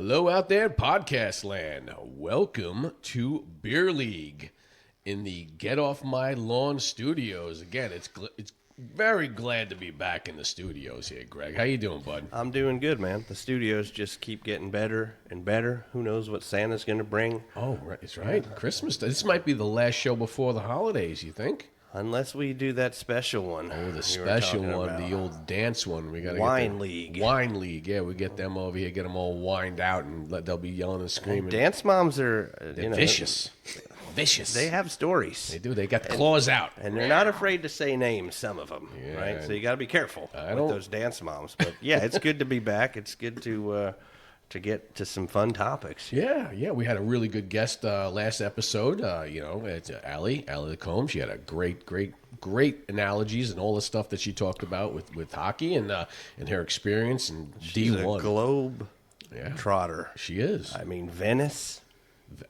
Hello out there, podcast land. Welcome to Beer League in the Get Off My Lawn studios. Again, it's very glad to be back in the studios here, Greg. How you doing, bud? I'm doing good, man. The studios just keep getting better and better. Who knows what Santa's going to bring? Oh, right, it's right. Christmas. This might be the last show before the holidays, you think? Unless we do that special one. Oh, the special one, the old dance one. We got to Wine League. Wine League, yeah. We get them over here, get them all wined out, and they'll be yelling and screaming. Dance moms are vicious. Vicious. They have stories. They do. They got the claws out. And they're not afraid to say names, some of them, Yeah. right? So you got to be careful with those dance moms. But, yeah, it's good to be back. It's good to get to some fun topics. Yeah. We had a really good guest last episode. It's Allie Lacombe. She had a great analogies and all the stuff that she talked about with hockey and her experience in She's D1. a globe trotter. She is. I mean, Venice.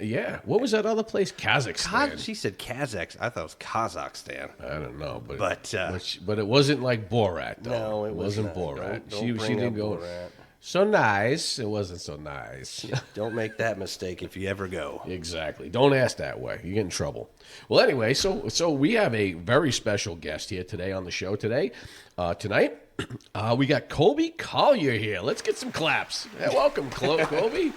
Yeah. What was that other place? Kazakhstan. She said Kazakhstan. I thought it was Kazakhstan. I don't know, but But it wasn't like Borat, though. No, it wasn't not. Borat. Don't she bring didn't up go Borat. so nice. It wasn't so nice. Don't make that mistake if you ever go. Exactly. Don't ask that way. You get in trouble. Well, anyway, so we have a very special guest here today on the show today. Tonight, we got Colby Collier here. Let's get some claps. Hey, welcome, Colby.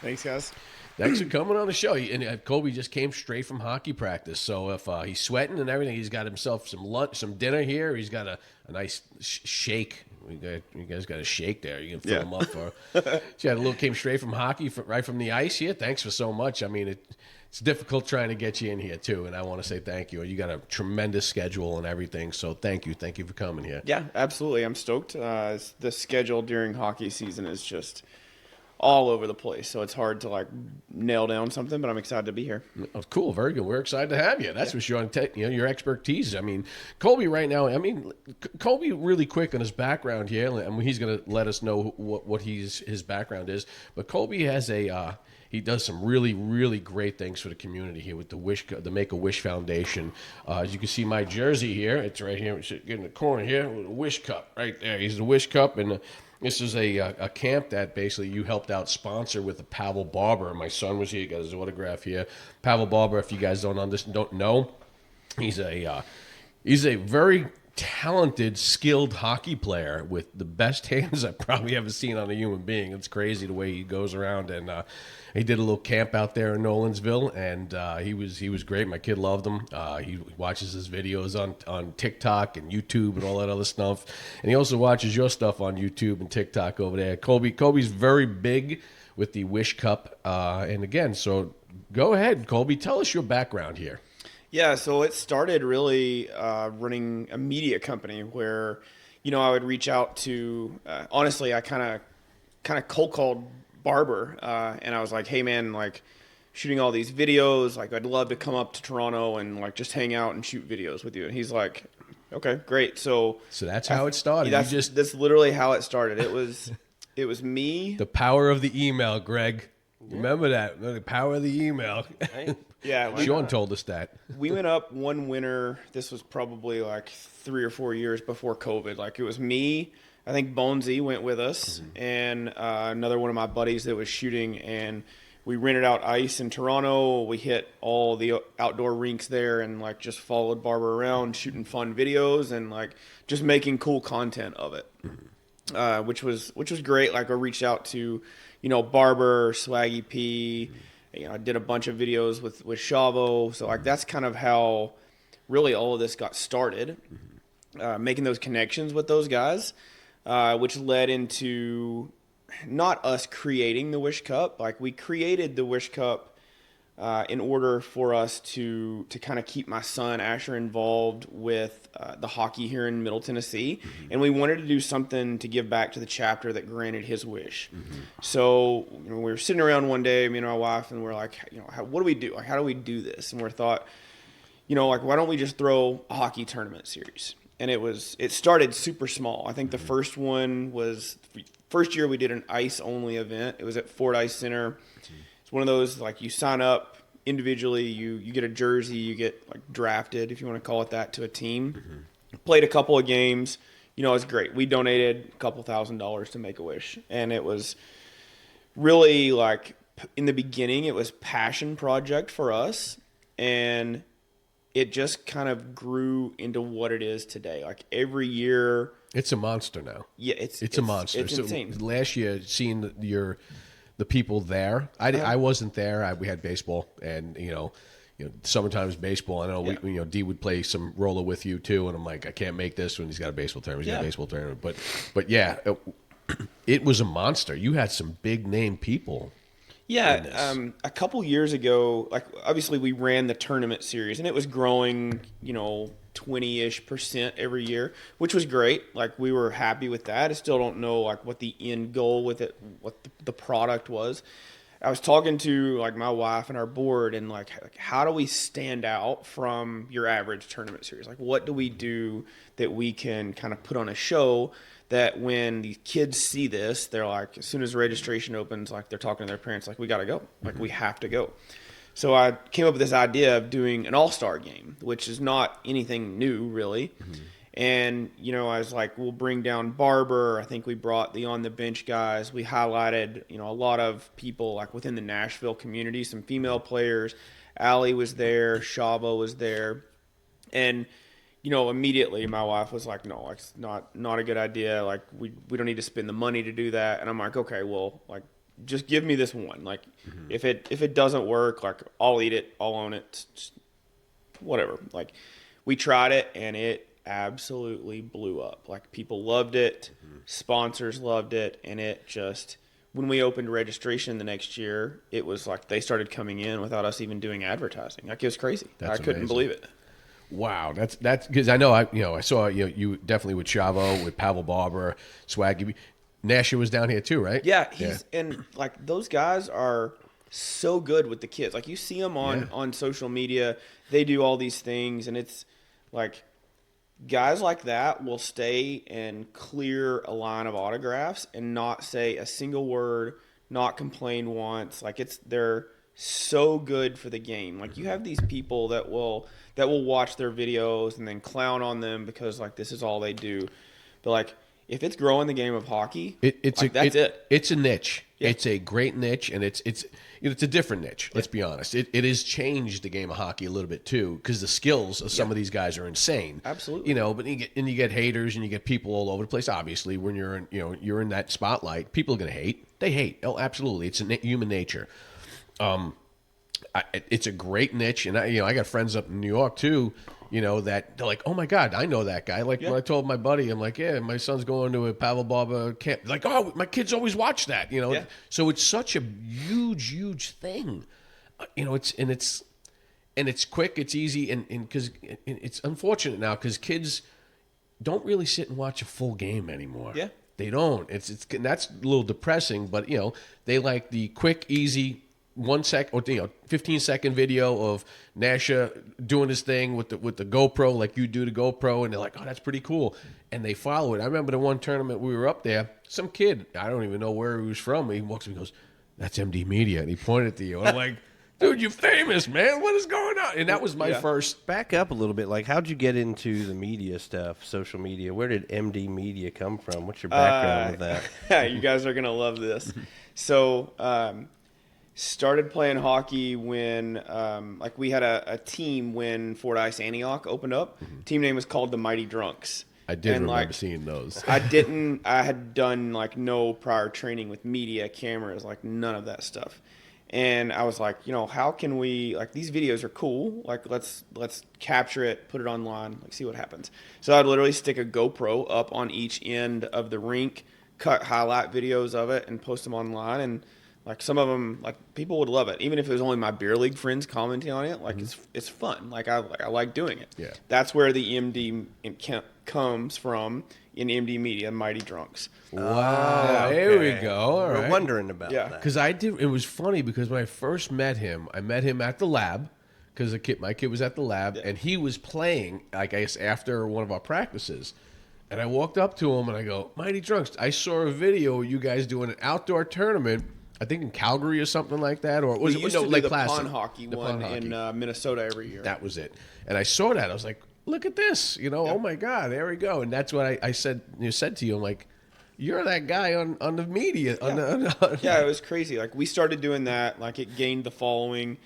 Thanks, guys. Thanks for coming on the show. And Colby just came straight from hockey practice. So if he's sweating and everything, he's got himself some lunch, some dinner here. He's got a nice shake. You guys got a shake there. You can fill him up for. She had came straight from hockey, right from the ice here. Thanks for so much. I mean, it's difficult trying to get you in here too, and I want to say thank you. You got a tremendous schedule and everything, so thank you for coming here. Yeah, absolutely. I'm stoked. The schedule during hockey season is just all over the place, so it's hard to nail down something, but I'm excited to be here. Oh, cool, very good. We're excited to have you. That's for sure. Your expertise. I mean, Colby right now. I mean, Colby really quick on his background here, and he's going to let us know what his background is. But Colby has he does some really, really great things for the community here with the Make-A-Wish Foundation. As you can see my jersey here, it's right here. It's in the corner here with a Wish Cup right there. He's the Wish Cup, and this is a camp that basically you helped out sponsor with the Pavel Barber. My son was here, got his autograph here. Pavel Barber, if you guys don't know, he's a very talented, skilled hockey player with the best hands I've probably ever seen on a human being. It's crazy the way he goes around, and he did a little camp out there in Nolansville, and he was great. My kid loved him. He watches his videos on TikTok and YouTube and all that other stuff, and he also watches your stuff on YouTube and TikTok over there. Colby's very big with the Wish Cup, and again, so go ahead, Colby, tell us your background here. Yeah, so it started really running a media company where, I would reach out to. Honestly, I kind of cold called Barber, and I was like, "Hey, man, shooting all these videos. I'd love to come up to Toronto and just hang out and shoot videos with you." And he's like, "Okay, great." So that's how it started. That's literally how it started. It was me. The power of the email, Greg. Remember that, the power of the email. Yeah, Sean told us that. We went up one winter. This was probably 3 or 4 years before COVID. It was me. I think Bonesy went with us, and another one of my buddies that was shooting. And we rented out ice in Toronto. We hit all the outdoor rinks there, and just followed Barber around, shooting fun videos and just making cool content of it, which was great. I reached out to, Barber, Swaggy P. I did a bunch of videos with Chavo. So that's kind of how really all of this got started, making those connections with those guys, which led into not us creating the Wish Cup. We created the Wish Cup in order for us to kind of keep my son Asher involved with the hockey here in Middle Tennessee, and we wanted to do something to give back to the chapter that granted his wish. So we were sitting around one day, me and my wife, and we're like, what do we do? How do we do this? And we thought, why don't we just throw a hockey tournament series? And it started super small. I think the first one was first year we did an ice only event. It was at Ford Ice Center. It's one of those you sign up individually, you get a jersey, you get drafted, if you want to call it that, to a team. Played a couple of games. It was great. We donated a couple $1,000s to Make-A-Wish, and it was really, like, in the beginning, it was passion project for us, and it just kind of grew into what it is today. Like, every year, It's a monster now. yeah, It's a monster. It's insane. Last year, seeing the people there, I wasn't there. We had baseball, and summertime's baseball. I know D would play some roller with you too, and I'm like, I can't make this when he's got a baseball tournament. He's got a baseball tournament, but yeah, it was a monster. You had some big name people. Yeah, a couple years ago, like, obviously we ran the tournament series, and it was growing, 20-ish% every year, which was great. Like, we were happy with that. I still don't know, like, what the end goal with it, what the product was. I was talking to, like, my wife and our board, and like how do we stand out from your average tournament series? Like, what do we do that we can kind of put on a show that when the kids see this, they're like, as soon as registration opens, like, they're talking to their parents, like, we got to go. Like, we have to go. So I came up with this idea of doing an all-star game, which is not anything new, really. Mm-hmm. And, I was like, we'll bring down Barber. I think we brought the on-the-bench guys. We highlighted, a lot of people, like, within the Nashville community, some female players. Allie was there. Shava was there. And immediately my wife was like, no, it's not a good idea. Like, we don't need to spend the money to do that. And I'm like, okay, well, like, just give me this one. Like, if it doesn't work, like, I'll eat it, I'll own it, just whatever. Like, we tried it, and it absolutely blew up. Like, people loved it, sponsors loved it, and it just, when we opened registration the next year, it was like they started coming in without us even doing advertising. Like, it was crazy. I couldn't believe it. Wow, that's because I know I saw you definitely with Chavo, with Pavel Barber, Swaggy. Nasher was down here too, right? Yeah, and like, those guys are so good with the kids. Like, you see them on social media, they do all these things, and it's like, guys like that will stay and clear a line of autographs and not say a single word, not complain once. Like, they're so good for the game. Like, you have these people that will watch their videos and then clown on them because, like, this is all they do. But, like, if it's growing the game of hockey, that's it. It's a niche. Yeah. It's a great niche, and it's a different niche. Let's be honest. It has changed the game of hockey a little bit too, because the skills of some of these guys are insane. Absolutely. But you get haters and you get people all over the place. Obviously, when you're in that spotlight, people are going to hate. They hate. Oh, absolutely. It's human nature. It's a great niche, and I got friends up in New York too. That they're like, oh my God, I know that guy. Like, when I told my buddy, I'm like, yeah, my son's going to a Pavel Barber camp. Like, oh, my kids always watch that. So it's such a huge thing. It's quick, it's easy, and because it's unfortunate now because kids don't really sit and watch a full game anymore. Yeah, they don't. And that's a little depressing, but they like the quick, easy 1 second or 15-second video of Nasha doing his thing with the GoPro, like you do the GoPro, and they're like, oh, that's pretty cool, and they follow it. I remember the one tournament we were up there, some kid, I don't even know where he was from, he walks up and goes, that's MD Media, and he pointed to you, and I'm like, dude, you're famous, man, what is going on? And that was my first. Back up a little bit, like, how'd you get into the media stuff, social media? Where did MD Media come from? What's your background with that? You guys are gonna love this. So started playing hockey when like, we had a team when Fort Ice Antioch opened up. Team name was called the Mighty Drunks. I did remember seeing those. I had done, like, no prior training with media, cameras, like, none of that stuff. And I was like, how can we, like, these videos are cool, like, let's capture it, put it online, like, see what happens. So I'd literally stick a GoPro up on each end of the rink, cut highlight videos of it, and post them online. And, like, some of them, like, people would love it, even if it was only my beer league friends commenting on it. Like, it's fun. Like, I like doing it. Yeah, that's where the MD comes from, in MD Media, Mighty Drunks. Wow, there we go. All right. We're wondering about that. Because it was funny because when I first met him, I met him at the lab because my kid was at the lab, and he was playing, I guess, after one of our practices. And I walked up to him and I go, Mighty Drunks, I saw a video of you guys doing an outdoor tournament, I think in Calgary or something like that, or was it Lake Placid? Pond hockey one in Minnesota every year. That was it. And I saw that. I was like, look at this, oh my God, there we go. And that's what I said to you. I'm like, You're that guy on the media. Yeah, it was crazy. Like we started doing that. Like it gained the following,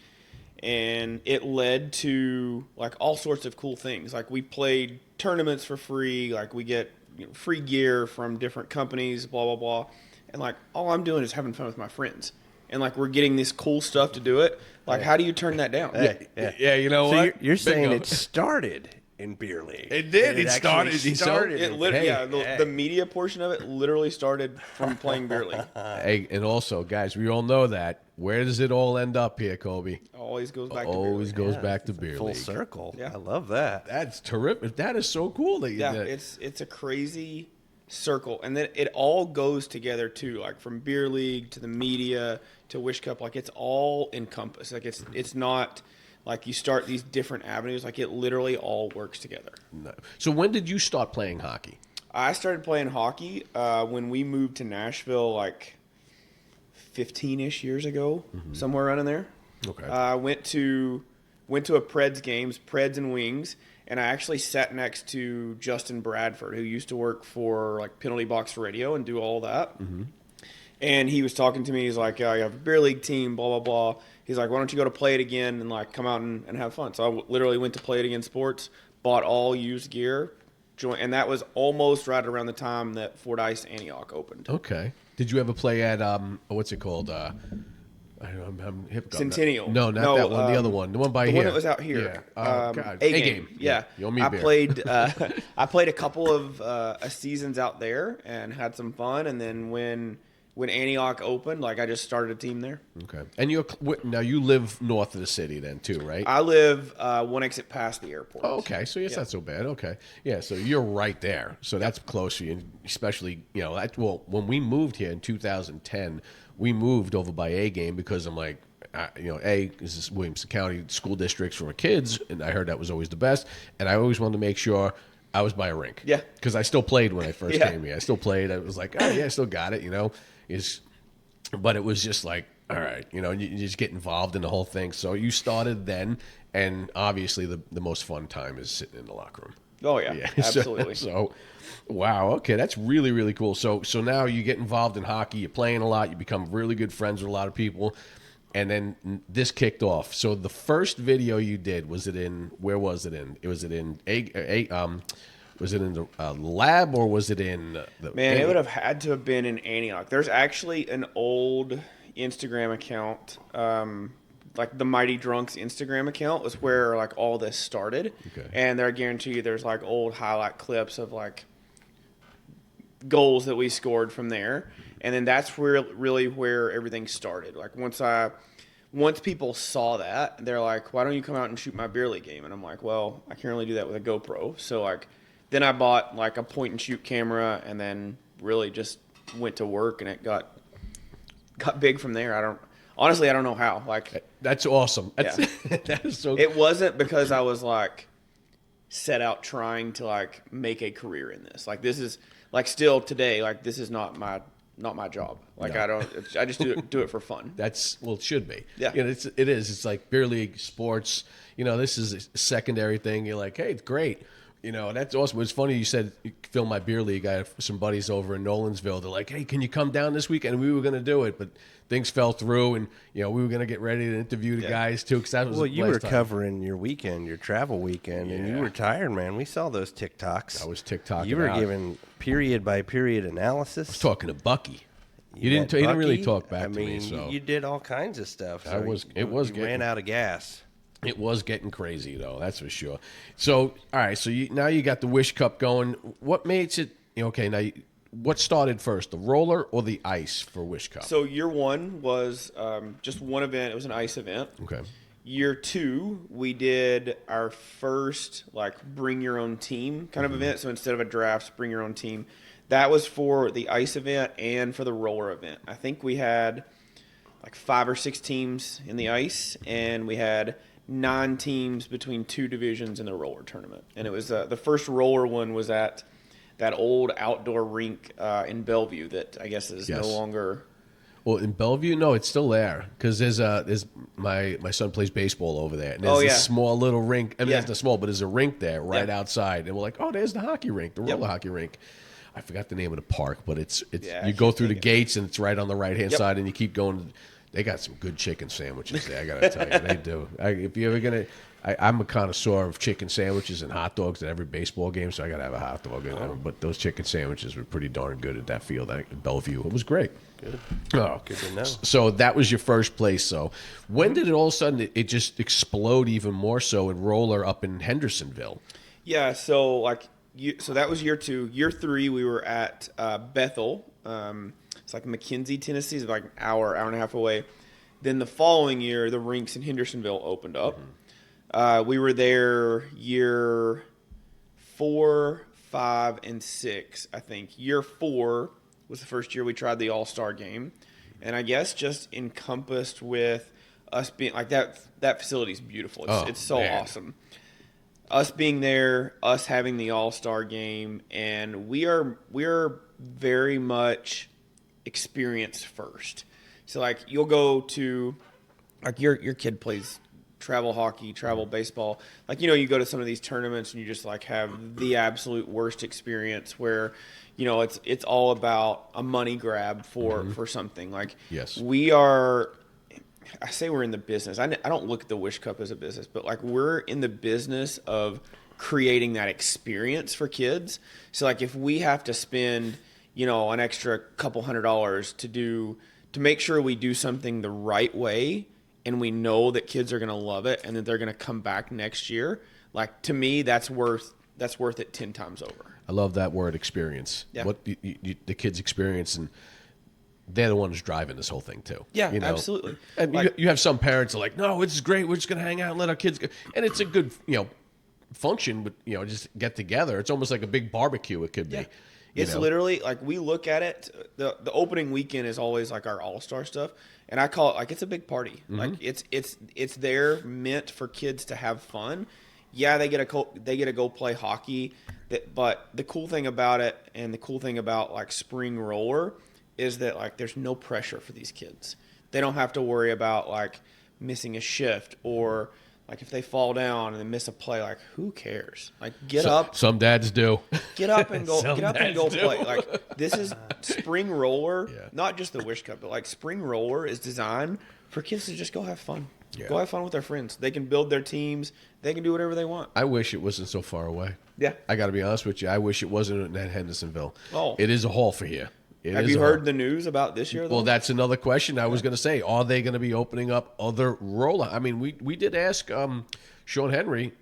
and it led to like all sorts of cool things. Like we played tournaments for free. Like we get free gear from different companies. Blah blah blah. And like all I'm doing is having fun with my friends. And like we're getting this cool stuff to do it. Like how do you turn that down? Yeah, you know So what? you're saying it started in beer league. It did. It actually started. It literally, the media portion of it literally started from playing beer league. Hey, and also, guys, we all know that. Where does it all end up here, Colby? Always goes back to beer Always league. goes back to beer Full league. circle. Yeah. I love that. That's terrific. That is so cool. That Yeah, it's a crazy circle, and then it all goes together too. Like from beer league to the media to Wish Cup, like it's all encompassed. Like it's not like you start these different avenues. Like it literally all works together. No. So when did you start playing hockey? I started playing hockey when we moved to Nashville, like 15-ish years ago, somewhere around in there. Okay. Went to a Preds games, Preds and Wings, and I actually sat next to Justin Bradford, who used to work for like Penalty Box Radio and do all that. And he was talking to me. He's like, "I have a beer league team, blah blah blah." He's like, "Why don't you go to Play It Again and like come out and have fun?" So I literally went to Play It Again Sports, bought all used gear, and that was almost right around the time that Fort Ice Antioch opened. Okay. Did you ever play at what's it called? I'm hip. Centennial. No, not that one. The other one. The one by the here. one that was out here. Yeah. God. A game. Yeah. You owe me I beer. played. I played a couple of seasons out there and had some fun. And then when Antioch opened, like I just started a team there. Okay. And now you live north of the city then too, right? I live one exit past the airport. Oh, okay, so it's not so bad. Okay, yeah, so you're right there, so that's close for you. Especially, when we moved here in 2010, we moved over by A game because I'm like, A is Williamson County school districts for kids, and I heard that was always the best, and I always wanted to make sure I was by a rink. Yeah, because I still played when I first came here. I still played. I was like, oh yeah, I still got it. But it was just like, all right, you just get involved in the whole thing. So you started then, and obviously the most fun time is sitting in the locker room. Oh yeah. Absolutely. So, wow, okay, that's really really cool. So now you get involved in hockey. You're playing a lot. You become really good friends with a lot of people, and then this kicked off. So the first video you did, where was it in? Was it in was it in the lab or was it in the? Man, it would have had to have been in Antioch. There's actually an old Instagram account, like the Mighty Drunks Instagram account was where like all this started. Okay. And I guarantee you there's like old highlight clips of like goals that we scored from there. And then that's really where everything started. Like once people saw that, they're like, "Why don't you come out and shoot my beer league game?" And I'm like, "Well, I can only do that with a GoPro." So like then I bought like a point and shoot camera and then really just went to work and it got big from there. I don't know how. Like that's awesome. That is so. It wasn't because I was like set out trying to like make a career in this. Like this is like still today. Like this is not my job. Like No. I just do it for fun. It should be. Yeah. It is. It's like beer league sports. This is a secondary thing. You're like, hey, it's great. That's awesome. It's funny you said you film my beer league. I have some buddies over in Nolansville. They're like, hey, can you come down this weekend? And we were going to do it, but things fell through, and we were going to get ready to interview the guys too. Because that was you were covering your weekend, your travel weekend, and you were tired, man. We saw those TikToks. I was TikToking. You were giving period by period analysis. I was talking to Bucky. You didn't really talk back to me. So you did all kinds of stuff. So you ran out of gas. It was getting crazy, though. That's for sure. So, all right. So now you got the Wish Cup going. What makes it okay? Now, what started first, the roller or the ice for Wish Cup? So year one was just one event. It was an ice event. Okay. Year two, we did our first like bring your own team kind of event. So instead of a draft, bring your own team. That was for the ice event and for the roller event. I think we had like 5 or 6 teams in the ice, and we had 9 teams between 2 divisions in the roller tournament. And it was the first roller one was at that old outdoor rink in Bellevue that I guess is no longer. Well, in Bellevue, no, it's still there because there's my son plays baseball over there, and there's a small little rink. I mean, it's not small, but there's a rink there right outside, and we're like, oh, there's the hockey rink, the roller hockey rink. I forgot the name of the park, but it's Yeah, you go through the gates and it's right on the right hand Yep. side, and you keep going. They got some good chicken sandwiches there. I gotta tell you, they do. If you're ever gonna, I'm a connoisseur of chicken sandwiches and hot dogs at every baseball game, so I gotta have a hot dog. But those chicken sandwiches were pretty darn good at that field at Bellevue. It was great. Good. Oh, Good to know. So that was your first place. So when did it all of a sudden it just explode even more so in roller up in Hendersonville? Yeah, so so that was year 2. Year 3, we were at Bethel. It's like McKenzie, Tennessee, it's like an hour and a half away. Then the following year, the rinks in Hendersonville opened up. We were there year 4, 5, and 6, I think. Year 4 was the first year we tried the All-Star game. And I guess just encompassed with us being like that facility's beautiful. It's so awesome. Us being there, us having the All-Star game, and we're very much experience first. So like you'll go to like your kid plays travel hockey, travel baseball. Like you go to some of these tournaments and you just like have the absolute worst experience where it's all about a money grab for something. Like Yes. I say we're in the business. I don't look at the Wish Cup as a business, but like we're in the business of creating that experience for kids. So like if we have to spend, an extra couple $100 to make sure we do something the right way and we know that kids are going to love it and that they're going to come back next year, like to me that's worth it 10 times over. I love that word, experience. Yeah. What the kids experience, and they're the ones driving this whole thing too. Yeah, absolutely. And you have some parents that are like, no, it's great. We're just going to hang out and let our kids go. And it's a good, function, but, just get together. It's almost like a big barbecue it could be. Yeah. It's literally like we look at it. The opening weekend is always like our all-star stuff, and I call it like it's a big party. Like it's there meant for kids to have fun. Yeah, they get to go play hockey. But the cool thing about it, and the cool thing about like spring roller, is that like there's no pressure for these kids. They don't have to worry about like missing a shift or like if they fall down and they miss a play, like who cares? Like get up. Some dads do. Get up and go. Some Get up and dads go do. play. Like this is spring roller, Yeah. not just the Wish Cup, but like spring roller is designed for kids to just go have fun. Yeah. Go have fun with their friends. They can build their teams. They can do whatever they want. I wish it wasn't so far away. Yeah. I got to be honest with you. I wish it wasn't in Hendersonville. Oh. It is a haul for here. Have you heard the news about this year, though? Well, that's another question I was going to say. Are they going to be opening up other roller? I mean, we did ask Sean Henry,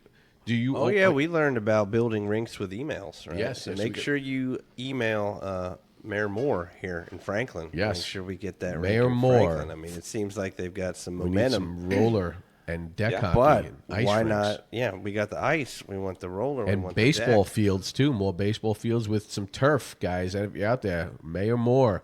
do you... Oh, yeah, we learned about building rinks with emails, right? Yes, So yes, make we sure you email Mayor Moore here in Franklin. Yes. Make sure we get that Mayor rink in Moore. Franklin. I mean, it seems like they've got some We need momentum. some roller and deck hockey But and ice why rinks. not? Yeah, we got the ice. We want the roller. we And want baseball the deck. fields, too. More baseball fields with some turf, guys. If you're out there, Mayor Moore,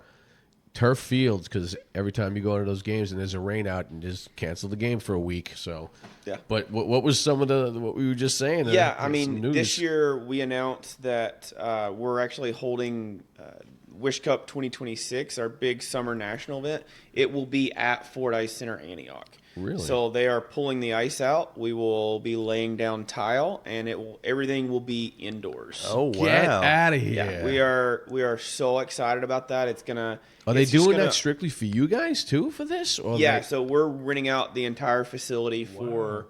turf fields, because every time you go into those games and there's a rain out, and just cancel the game for a week. So, Yeah. But what was some of what we were just saying? Yeah, I some mean, news. this year we announced that we're actually holding Wish Cup 2026, our big summer national event. It will be at Ford Ice Center, Antioch. Really? So they are pulling the ice out. We will be laying down tile, and everything will be indoors. Oh, wow. Get out of here. Yeah, we are so excited about that. It's gonna. Are they it's just doing gonna- that strictly for you guys, too, for this? Or Yeah, they- so we're renting out the entire facility for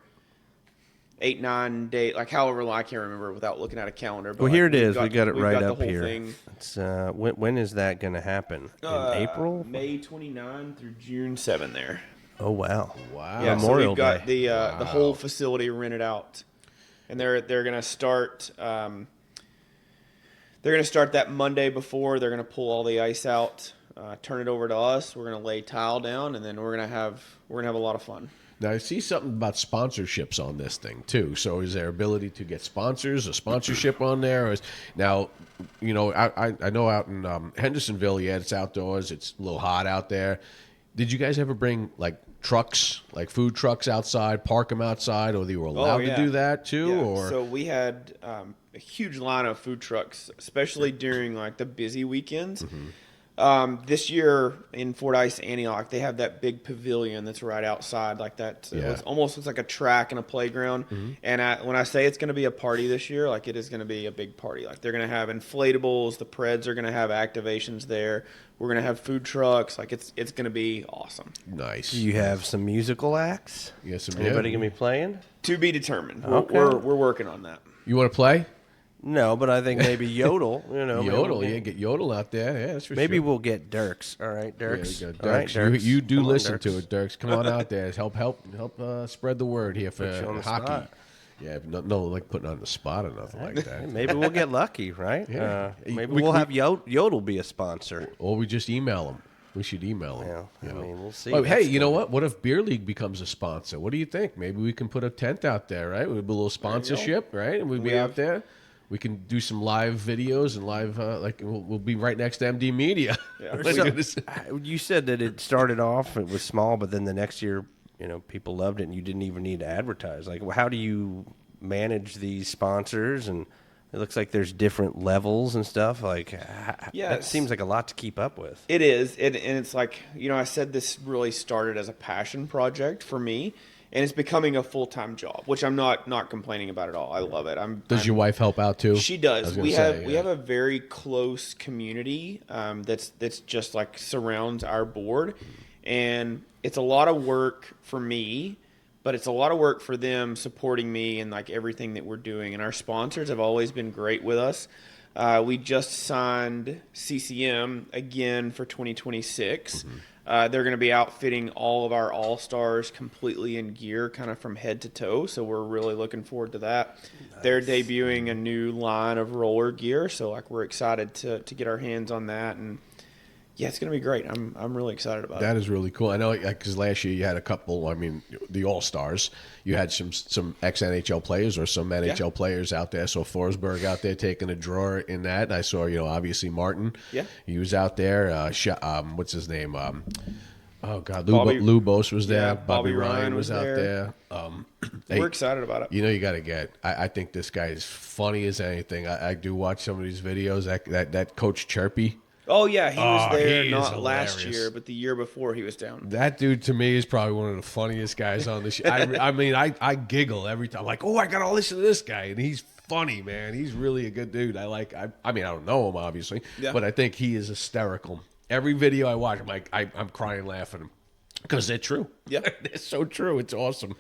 8, 9 days, like however long, I can't remember without looking at a calendar. But Well, here it we've is. We got it we've right got the up whole here. thing. It's, when is that going to happen? In April? May 29 through June 7 there. Oh, wow. Wow. Yeah, Memorial so we've got Day. the whole facility rented out, and they're gonna start. They're gonna start that Monday before. They're gonna pull all the ice out, turn it over to us. We're gonna lay tile down, and then we're gonna have a lot of fun. Now, I see something about sponsorships on this thing, too. So is there ability to get sponsors, a sponsorship on there? Or now, I know out in Hendersonville, yeah, it's outdoors. It's a little hot out there. Did you guys ever bring, like, trucks, like food trucks outside, park them outside, or they were allowed yeah. to do that, too? Yeah, Or so we had a huge line of food trucks, especially during like the busy weekends. This year in Fordyce Antioch, they have that big pavilion that's right outside, like that. Yeah. It almost looks like a track and a playground. And when I say it's going to be a party this year, like it is going to be a big party. Like they're going to have inflatables. The Preds are going to have activations there. We're going to have food trucks. Like it's going to be awesome. Nice. Do you have some musical acts? Yes, Anybody gonna be playing? To be determined. Okay. We're working on that. You want to play? No, but I think maybe Yodel. Yodel, get Yodel out there. Yeah, that's for Maybe sure. we'll get Dirks. All right, Yeah, Dirks. we got All right, Dirks. Dirks. You do Come on, listen Dirks. to it, Dirks. Come on out there. Help spread the word here for Put you on the hockey. spot. Yeah, no, like putting on the spot or nothing like that. Maybe we'll get lucky, right? Yeah. Maybe We- we'll we- have Yodel be a sponsor. Or we just email them. We should email them. Yeah, I mean, we'll see. Oh, hey, That's you know gonna what? What if Beer League becomes a sponsor? What do you think? Maybe we can put a tent out there, right? We'd be a little sponsorship, right? And we'd be out there. We can do some live videos and live, we'll be right next to MD Media. Yeah. Let's So, do this. you said that it started off, it was small, but then the next year, people loved it, and you didn't even need to advertise. Like, how do you manage these sponsors? And it looks like there's different levels and stuff. Like, Yeah, that seems like a lot to keep up with. It is, and it's like, I said this really started as a passion project for me, and it's becoming a full-time job, which I'm not complaining about at all. I love it. Does your wife help out too? She I was does. gonna We say, have a very close community that's just like surrounds our board, and it's a lot of work for me, but it's a lot of work for them supporting me and like everything that we're doing. And our sponsors have always been great with us. We just signed CCM again for 2026. They're going to be outfitting all of our All-Stars completely in gear, kind of from head to toe. So we're really looking forward to that. Nice. They're debuting a new line of roller gear. So like we're excited to get our hands on that. And yeah, it's going to be great. I'm really excited about it. That is really cool. I know because last year you had a couple, the All-Stars. You had some ex-NHL players or some NHL players out there. So Forsberg out there taking a draw in that. I saw, obviously Martin. Yeah. He was out there. What's his name? Oh, God. Lou Bose was there. Yeah, Bobby Ryan was out there. We're excited about it. You got to get. I think this guy is funny as anything. I do watch some of these videos. That Coach Chirpy. Oh, yeah, he was there he not is last hilarious. year, but the year before he was down. That dude, to me, is probably one of the funniest guys on the show. I giggle every time. Like, I got to listen to this guy, and he's funny, man. He's really a good dude. I don't know him, obviously, but I think he is hysterical. Every video I watch, I'm crying laughing. Because they're true. Yeah. They're so true. It's awesome.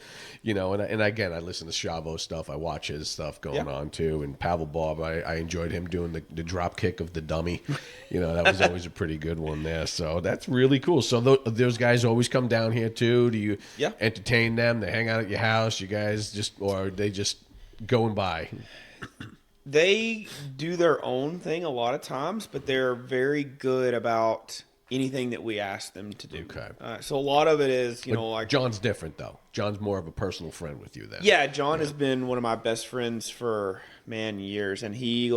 And again, I listen to Chavo stuff. I watch his stuff going on, too. And Pavel Barber, I enjoyed him doing the drop kick of the dummy. That was always a pretty good one there. So that's really cool. So those guys always come down here, too. Do you entertain them? They hang out at your house? You guys or are they just going by? They do their own thing a lot of times, but they're very good about anything that we ask them to do. Okay. So a lot of it is, like John's different though. John's more of a personal friend with you then. Yeah, John has been one of my best friends for years, and he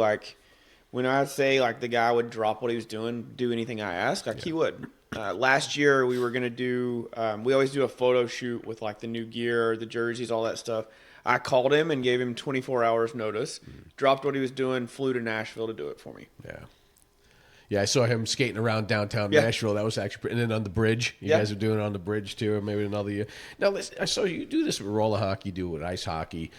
when I say the guy would drop what he was doing, do anything I ask, he would. Last year we were gonna do. We always do a photo shoot with the new gear, the jerseys, all that stuff. I called him and gave him 24 hours notice. Dropped what he was doing, flew to Nashville to do it for me. Yeah. Yeah, I saw him skating around downtown Nashville. That was actually, and then on the bridge. You guys are doing it on the bridge too, or maybe another year. Now, listen, I saw you do this with roller hockey, you do it with ice hockey.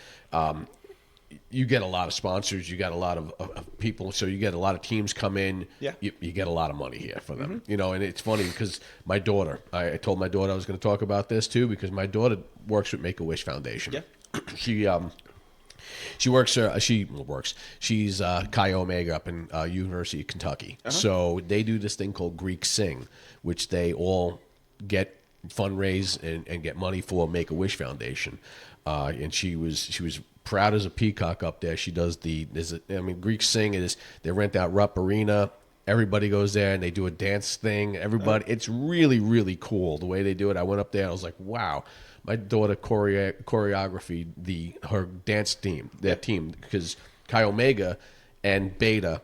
You get a lot of sponsors. You got a lot of people, so you get a lot of teams come in. Yeah. You get a lot of money here for them. And it's funny because my daughter, I told my daughter I was going to talk about this too because my daughter works with Make-A-Wish Foundation. Yeah. She's Chi Omega up in University of Kentucky. So they do this thing called Greek Sing, which they all get fundraise and get money for Make-A-Wish Foundation. And she was proud as a peacock up there. She does Greek Sing is they rent out Rupp Arena. Everybody goes there and they do a dance thing. It's really, really cool the way they do it. I went up there and I was like, wow. My daughter choreographed her dance team, because Chi Omega and Beta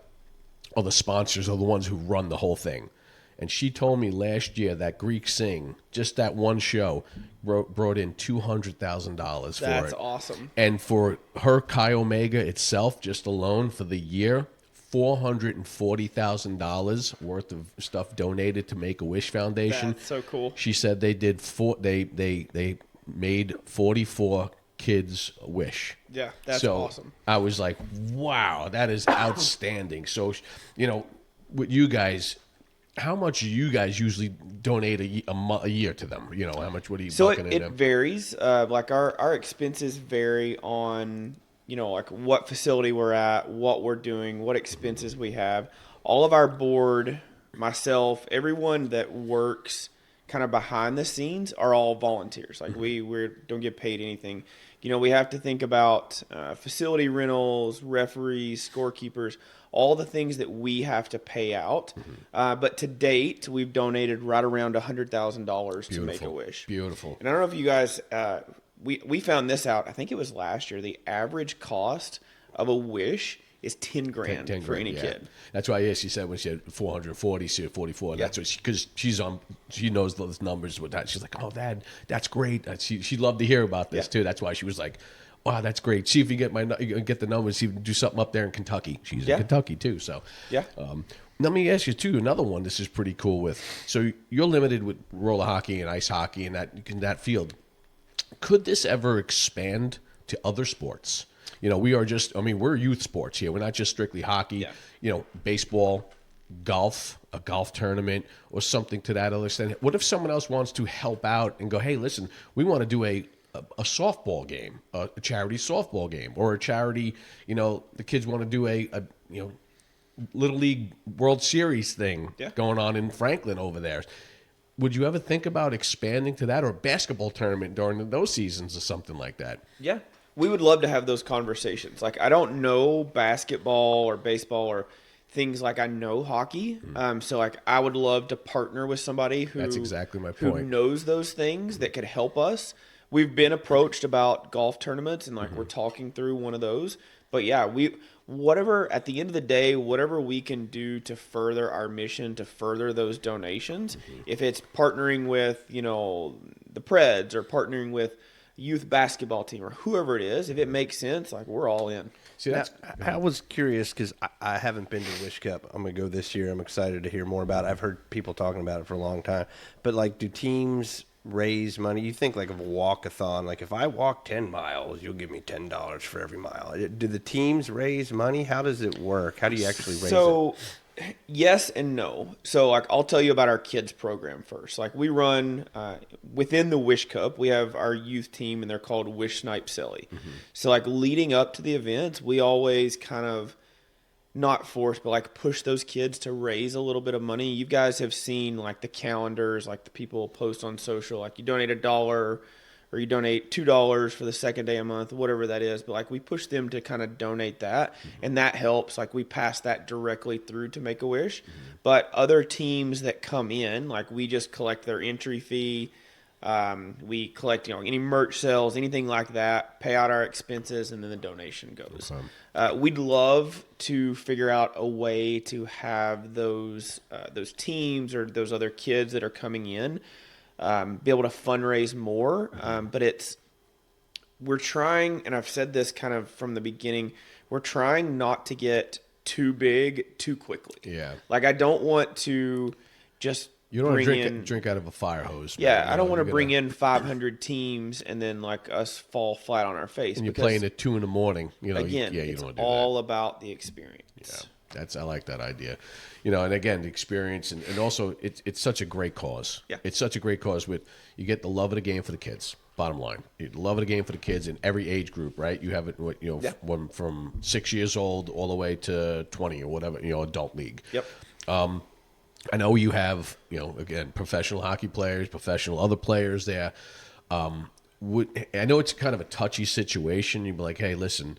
are the sponsors, are the ones who run the whole thing. And she told me last year that Greek Sing, just that one show, brought in $200,000 for it. That's awesome. And for her Chi Omega itself, just alone for the year, $440,000 worth of stuff donated to Make-A-Wish Foundation. That's so cool. She said they did they made 44 kids a wish. Yeah, that's so awesome. I was like, wow, that is outstanding. So, with you guys, how much do you guys usually donate a year to them? How much would you So bucking in it them? varies. Like our expenses vary on, like what facility we're at, what we're doing, what expenses we have. All of our board, myself, everyone that works kind of behind the scenes are all volunteers. Like we don't get paid anything. We have to think about facility rentals, referees, scorekeepers, all the things that we have to pay out. But to date, we've donated right around $100,000 to Make-A-Wish. Beautiful. And I don't know if you guys, we found this out. I think it was last year. The average cost of a wish is 10 grand 10 for any yeah. kid. That's why, she said when she had 440, she had 44. Yeah. That's what because she knows those numbers with that. She's like, oh, Dad, that's great. She loved to hear about this too. That's why she was like, wow, that's great. See if you get the numbers. See if you can do something up there in Kentucky. She's in Kentucky too. So Yeah. Let me ask you too another one. This is pretty cool with. So you're limited with roller hockey and ice hockey and that field. Could this ever expand to other sports? We're youth sports here. We're not just strictly hockey. Yeah. Baseball, golf, a golf tournament, or something to that other extent. What if someone else wants to help out and go, hey, listen, we want to do a softball game, a charity softball game, or a charity, the kids want to do a Little League World Series thing going on in Franklin over there. Would you ever think about expanding to that, or a basketball tournament during those seasons or something like that? Yeah. We would love to have those conversations. Like, I don't know basketball or baseball or things like I know hockey. So, like, I would love to partner with somebody who That's exactly my who point. knows those things that could help us. We've been approached about golf tournaments, and like we're talking through one of those. But yeah, at the end of the day, whatever we can do to further our mission, to further those donations, if it's partnering with the Preds or partnering with youth basketball team or whoever it is, if it makes sense, like we're all in. See, I was curious because I haven't been to Wish Cup. I'm going to go this year. I'm excited to hear more about it. I've heard people talking about it for a long time. But, like, do teams raise money? You think, like, of a walk-a-thon. Like, if I walk 10 miles, you'll give me $10 for every mile. Do the teams raise money? How does it work? How do you actually raise it? So, yes and no. So, like, I'll tell you about our kids program first. Like, we run within the Wish Cup. We have our youth team, and they're called Wish Snipe Silly. So, like, leading up to the events, we always kind of not force, but like push those kids to raise a little bit of money. You guys have seen like the calendars, like the people post on social, like you donate $1 or you donate $2 for the second day a month, whatever that is. But like we push them to kind of donate that, and that helps. Like we pass that directly through to Make-A-Wish. But other teams that come in, like we just collect their entry fee. We collect, any merch sales, anything like that, pay out our expenses, and then the donation goes. We'd love to figure out a way to have those teams or those other kids that are coming in be able to fundraise more. But we're trying, and I've said this kind of from the beginning, we're trying not to get too big too quickly. Yeah. Like I don't want to just You don't want bring to in drink out of a fire hose. Yeah, man. I don't want to You're bring gonna- in 500 teams and then like us fall flat on our face. And you're because, playing at 2 in the morning. again, you it's don't want to do all about the experience. that. Yeah. I like that idea. And again, the experience and also it's such a great cause. Yeah. It's such a great cause you get the love of the game for the kids. Bottom line, you love of the game for the kids in every age group, right? You have it, from 6 years old all the way to 20 or whatever, adult league. Yep. I know you have, again, professional hockey players, professional other players there. I know it's kind of a touchy situation. You'd be like, hey, listen,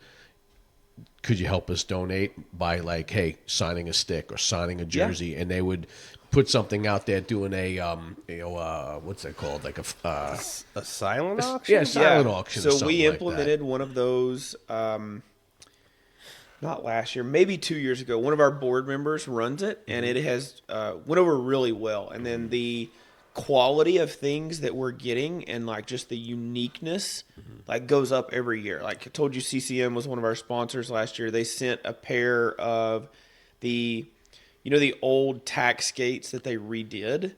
could you help us donate by like, hey, signing a stick or signing a jersey? And they would put something out there doing a, what's that called? Like A silent auction? Yeah, silent auction. or So something we like implemented one of those, not last year, maybe 2 years ago. One of our board members runs it, and it has went over really well. And then the quality of things that we're getting and like just the uniqueness like goes up every year. Like I told you, CCM was one of our sponsors last year. They sent a pair of the old tack skates that they redid.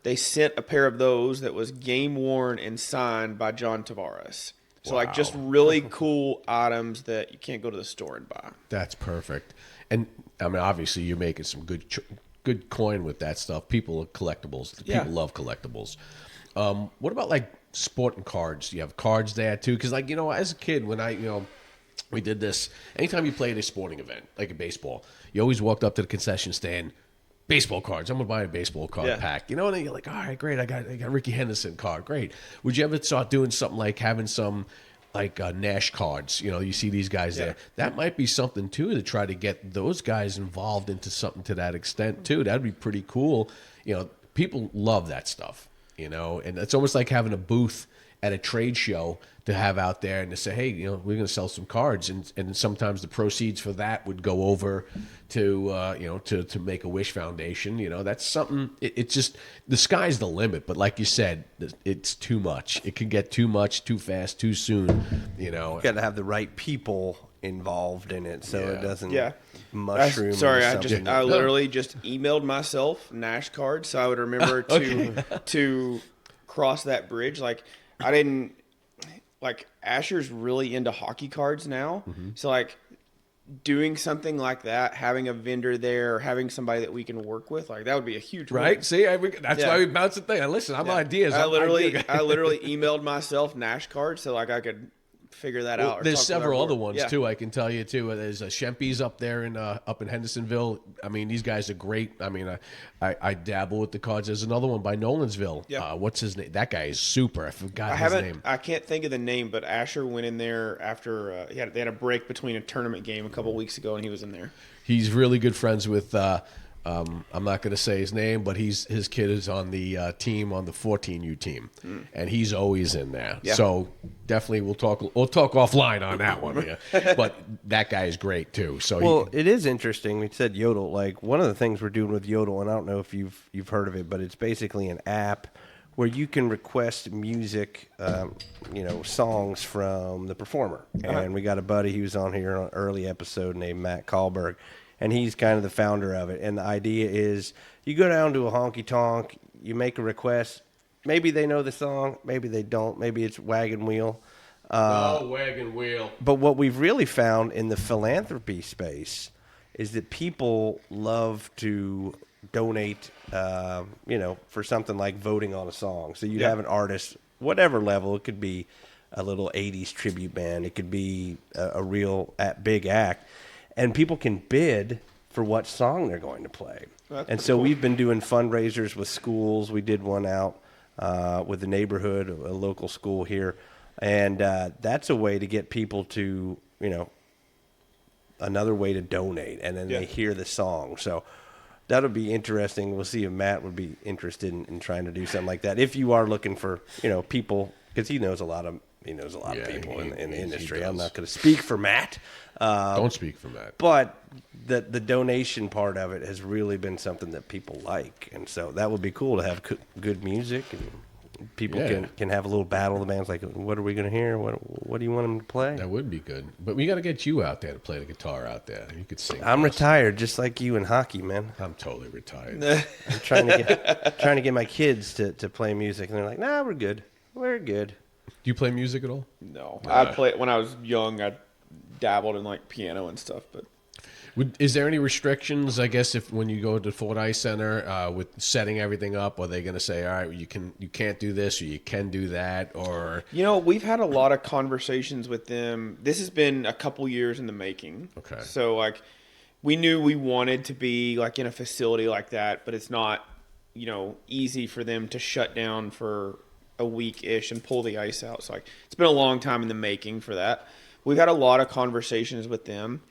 They sent a pair of those that was game worn and signed by John Tavares. So like just really cool items that you can't go to the store and buy. That's perfect. And I mean, obviously, you're making some good coin with that stuff. People are collectibles. People love collectibles. What about like sporting cards? Do you have cards there too? Because like as a kid, when we did this. Anytime you played a sporting event, like a baseball, you always walked up to the concession stand. Baseball cards. I'm gonna buy a baseball card pack. And then you're like, all right, great. I got Ricky Henderson card. Great. Would you ever start doing something like having some like Nash cards? You see these guys there. That might be something too to try to get those guys involved into something to that extent too. That'd be pretty cool. People love that stuff. And it's almost like having a booth at a trade show to have out there and to say, hey, we're going to sell some cards, and sometimes the proceeds for that would go over to to Make-A-Wish Foundation. That's something. It's just the sky's the limit. But like you said, it's too much. It can get too much, too fast, too soon. You got to have the right people involved in it so it doesn't mushroom. Sorry, I literally just emailed myself Nash cards so I would remember to cross that bridge. Like I didn't. Like Asher's really into hockey cards now. So like doing something like that, having a vendor there, having somebody that we can work with, like that would be a huge right. win. See, that's why we bounce the thing. Listen, I'm ideas. I literally emailed myself Nash cards so like I could figure that out. There's several other ones too. I can tell you too. There's Shempy's up there up in Hendersonville. I mean, these guys are great. I mean, I dabble with the cards. There's another one by Nolansville. What's his name? That guy is super. I forgot his name. I can't think of the name, but Asher went in there after they had a break between a tournament game a couple weeks ago, and he was in there. He's really good friends with. I'm not going to say his name, but his kid is on the team on the 14U team, and he's always in there. Yeah. So definitely we'll talk offline on that one. But that guy is great too. So it is interesting. We said Yodel. Like one of the things we're doing with Yodel, and I don't know if you've heard of it, but it's basically an app where you can request music, songs from the performer. And we got a buddy who's on here on an early episode named Matt Kahlberg. And he's kind of the founder of it. And the idea is you go down to a honky-tonk, you make a request. Maybe they know the song, maybe they don't. Maybe it's Wagon Wheel. Wagon Wheel. But what we've really found in the philanthropy space is that people love to donate, for something like voting on a song. So you'd have an artist, whatever level. It could be a little 80s tribute band. It could be a real big act. And people can bid for what song they're going to play. And so we've been doing fundraisers with schools. We did one out with the neighborhood, a local school here. And that's a way to get people to, another way to donate. And then they hear the song. So that'll be interesting. We'll see if Matt would be interested in trying to do something like that. If you are looking for, people, because he knows a lot of people in the industry. I'm not going to speak for Matt. Don't speak for Matt. But the donation part of it has really been something that people like. And so that would be cool to have good music and people can have a little battle of the bands. Like, what are we going to hear? What do you want them to play? That would be good. But we got to get you out there to play the guitar out there. You could sing. I'm retired, just like you in hockey, man. I'm totally retired. I'm trying to get my kids to play music. And they're like, nah, we're good. We're good. Do you play music at all? No. I played when I was young. I dabbled in like piano and stuff, but is there any restrictions, I guess, if when you go to Fort Ice Center with setting everything up? Are they going to say, all right, you can't do this or you can do that? Or we've had a lot of conversations with them. This has been a couple years in the making. Okay. So like we knew we wanted to be like in a facility like that, but it's not easy for them to shut down for a week-ish and pull the ice out. So like it's been a long time in the making for that. We've had a lot of conversations with them,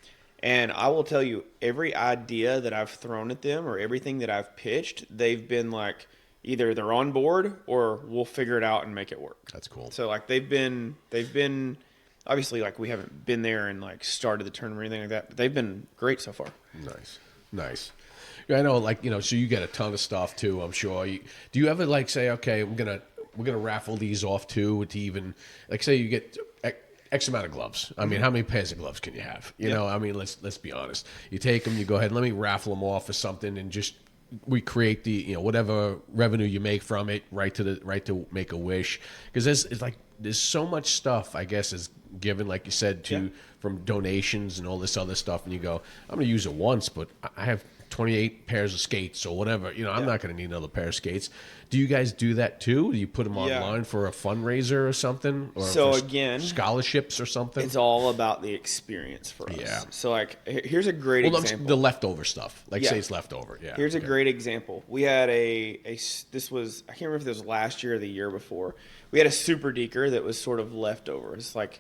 and I will tell you, every idea that I've thrown at them or everything that I've pitched, they've been like, either they're on board or we'll figure it out and make it work. That's cool. So like they've been obviously like we haven't been there and like started the tournament or anything like that, but they've been great so far. Nice. I know, so you get a ton of stuff too, I'm sure. Do you ever say, okay, we're gonna raffle these off too, to even say you get X amount of gloves. I mean, how many pairs of gloves can you have? You know, I mean, let's be honest. You take them, you go ahead, let me raffle them off or something, and just we create the whatever revenue you make from it, right to make a wish, because there's so much stuff I guess is given, like you said, from donations and all this other stuff, and you go, I'm going to use it once, but I have 28 pairs of skates or whatever. I'm not going to need another pair of skates. Do you guys do that too? Do you put them online for a fundraiser or something? Or so for again, scholarships or something? It's all about the experience for us. Yeah. So like, here's a great example. The leftover stuff. Say it's leftover. Yeah. Here's a great example. We had this was, I can't remember if this was last year or the year before. We had a super deker that was sort of leftover. It's like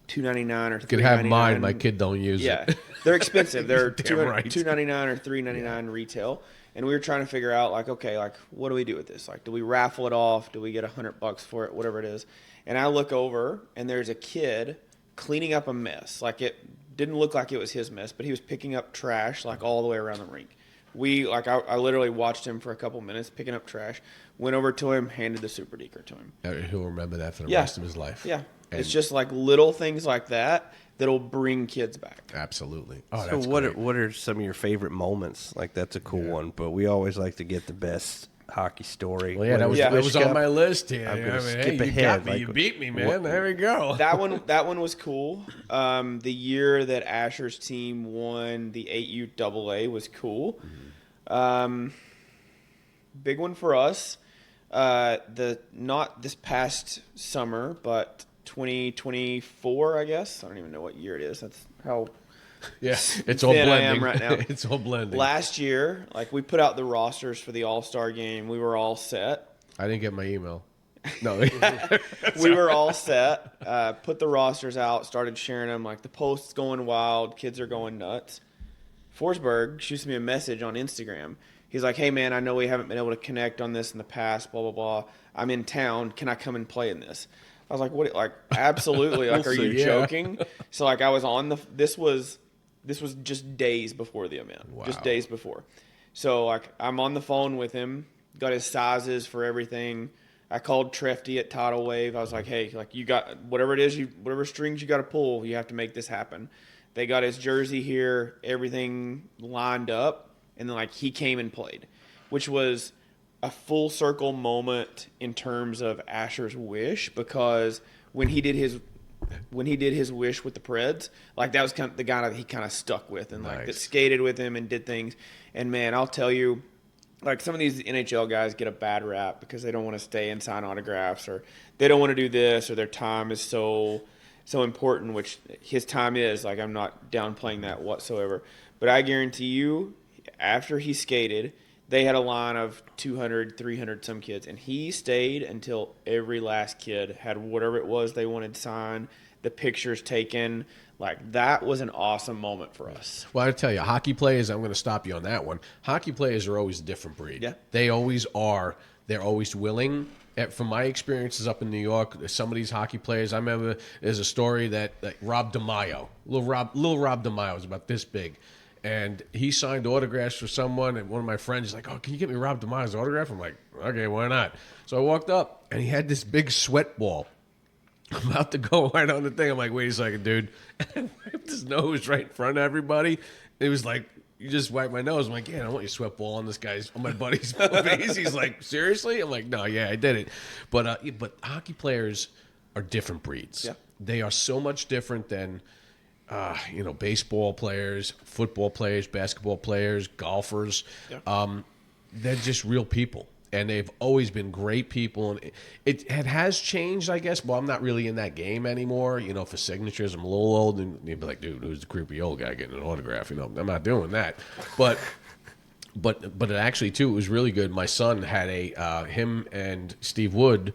$2.99 or $3.99. You could have mine. My kid don't use it. They're expensive. They're $2.99 or $3.99 retail. And we were trying to figure out, like, okay, like, what do we do with this? Like, do we raffle it off? Do we get $100 for it? Whatever it is. And I look over, and there's a kid cleaning up a mess. Like, it didn't look like it was his mess, but he was picking up trash, like, all the way around the rink. I literally watched him for a couple minutes picking up trash, went over to him, handed the super deker to him. He'll remember that for the rest of his life. Yeah. And it's just like little things like that that'll bring kids back. Absolutely. Oh, so what are some of your favorite moments? Like, that's a cool one, but we always like to get the best hockey story. Well, that was on my list here. I'm gonna skip you ahead. got me. You beat me, man. There we go. That one was cool. The year that Asher's team won the 8U AA was cool. Big one for us. Not this past summer, but 2024, I guess. I don't even know what year it is. That's how it's all blending. I am right now. It's all blending. Last year, like, we put out the rosters for the All-Star game. We were all set. I didn't get my email. No. We were all set. Put the rosters out, started sharing them. Like, the post's going wild. Kids are going nuts. Forsberg shoots me a message on Instagram. He's like, hey, man, I know we haven't been able to connect on this in the past, blah, blah, blah. I'm in town. Can I come and play in this? I was like, what? Like, absolutely. Like, are you joking? So, like, I was on this was just days before the event. Wow. Just days before. So, like, I'm on the phone with him, got his sizes for everything. I called Trefty at Tidal Wave. I was like, hey, like, you got whatever it is, whatever strings you got to pull, you have to make this happen. They got his jersey here, everything lined up, and then, like, he came and played, which was a full circle moment in terms of Asher's wish, because when he did his wish with the Preds, like, that was kind of the guy that he kind of stuck with and like that skated with him and did things. And man, I'll tell you, like, some of these NHL guys get a bad rap because they don't want to stay and sign autographs, or they don't want to do this, or their time is so important, which his time is. Like, I'm not downplaying that whatsoever, but I guarantee you, after he skated, they had a line of 200, 300 some kids, and he stayed until every last kid had whatever it was they wanted signed, the pictures taken. Like, that was an awesome moment for us. Well, I tell you, hockey players, I'm going to stop you on that one. Hockey players are always a different breed. Yeah. They always are. They're always willing. From my experiences up in New York, some of these hockey players, I remember there's a story that Rob DeMaio, little Rob DeMaio was about this big. And he signed autographs for someone, and one of my friends is like, oh, can you get me Rob DeMaio's autograph? I'm like, okay, why not? So I walked up, and he had this big sweat ball. I'm about to go right on the thing. I'm like, wait a second, dude. And I wiped his nose right in front of everybody. It was like, you just wipe my nose. I'm like, yeah, I don't want your sweat ball on my buddy's face. He's like, seriously? I'm like, no, yeah, I did it. But hockey players are different breeds. Yeah. They are so much different than baseball players, football players, basketball players, golfers. Yeah. They're just real people, and they've always been great people. And it has changed, I guess. Well, I'm not really in that game anymore. For signatures, I'm a little old, and you'd be like, dude, who's the creepy old guy getting an autograph? I'm not doing that. But it actually, too, it was really good. My son had him and Steve Wood,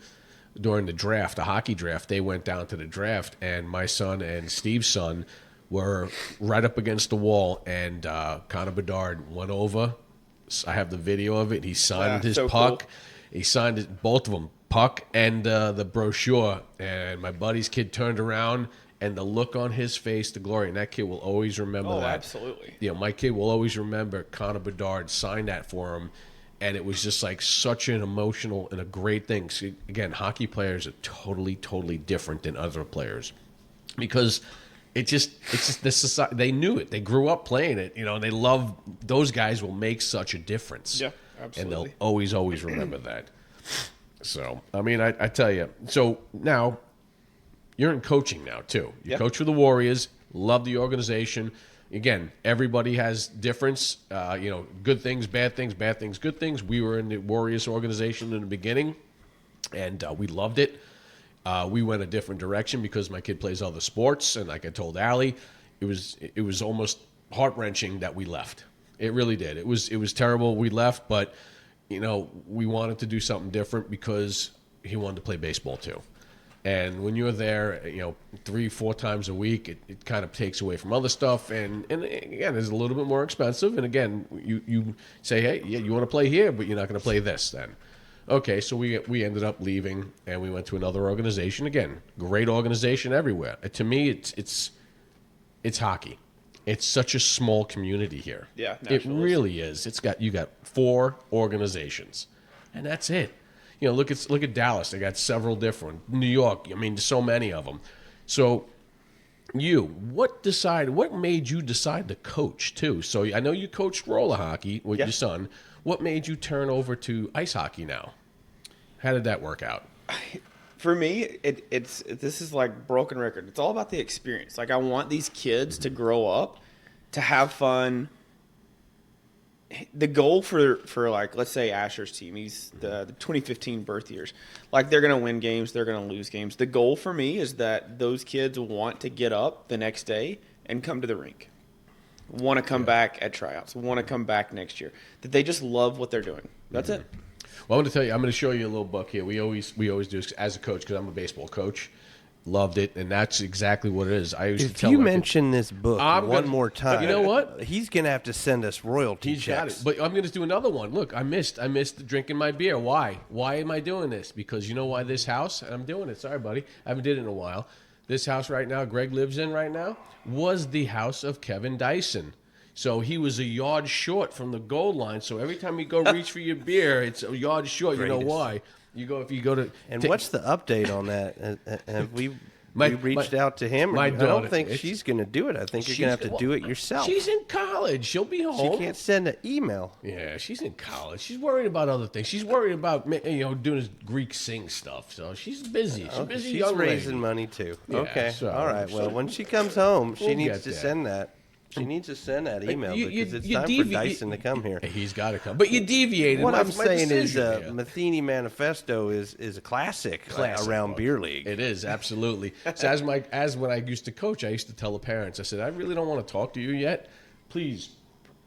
during the draft, the hockey draft, they went down to the draft, and my son and Steve's son were right up against the wall, and Connor Bedard went over. I have the video of it. He signed his puck. Cool. He signed both of them, puck and the brochure. And my buddy's kid turned around, and the look on his face, the glory. And that kid will always remember that. Oh, absolutely. My kid will always remember Connor Bedard signed that for him. And it was just like such an emotional and a great thing. So, again, hockey players are totally, totally different than other players. because it's just this society. They knew it. They grew up playing it, and they love those guys will make such a difference. Yeah, absolutely. And they'll always remember that. So, I mean, I tell you. So now you're in coaching now too. You coach for the Warriors. Love the organization. Again, everybody has difference. Good things, bad things, good things. We were in the Warriors organization in the beginning, and we loved it. We went a different direction because my kid plays other sports, and like I told Allie, it was almost heart-wrenching that we left. It really did. It was terrible. We left, but we wanted to do something different because he wanted to play baseball too. And when you're there, 3-4 times a week, it kind of takes away from other stuff. And again, it's a little bit more expensive. And again, you say, hey, yeah, you want to play here, but you're not going to play this then. Okay, so we ended up leaving, and we went to another organization. Again, great organization everywhere. To me, it's hockey. It's such a small community here. Yeah, it really is. You got 4 organizations, and that's it. Look at Dallas. They got several different. New York. I mean, so many of them. So, what made you decide to coach too? So I know you coached roller hockey with your son. What made you turn over to ice hockey now? How did that work out? For me, this is like broken record. It's all about the experience. Like, I want these kids to grow up, to have fun. The goal for like, let's say Asher's team, he's the 2015 birth years. Like, they're going to win games, they're going to lose games. The goal for me is that those kids want to get up the next day and come to the rink. Want to come back at tryouts, want to come back next year. That they just love what they're doing. That's it. Well, I'm going to tell you, I'm going to show you a little book here. We always do as a coach, because I'm a baseball coach. Loved it, and that's exactly what it is. I used to tell you mention this book one more time, you know what? He's going to have to send us royalty checks. Got it. But I'm going to do another one. Look, I missed drinking my beer. Why? Why am I doing this? Because you know why this house, and I'm doing it. Sorry, buddy. I haven't did it in a while. This house right now, Greg lives in right now, was the house of Kevin Dyson. So he was a yard short from the goal line. So every time you go reach for your beer, it's a yard short. You know why? If you go to what's the update on that? Have we reached out to him? My daughter, I don't think she's going to do it. I think you're going to have to do it yourself. She's in college. She'll be home. She can't send an email. Yeah, she's in college. She's worried about other things. She's worried about doing his Greek sing stuff. So she's busy. She's busy. She's raising money too. Yeah, okay. so, all right. Well, when she comes home, she needs to send that. She needs to send that email because it's time for Dyson to come here. He's got to come. But you deviated. What I'm saying is Matheny Manifesto is a classic around beer league. It is, absolutely. So as when I used to coach, I used to tell the parents, I said, I really don't want to talk to you yet. Please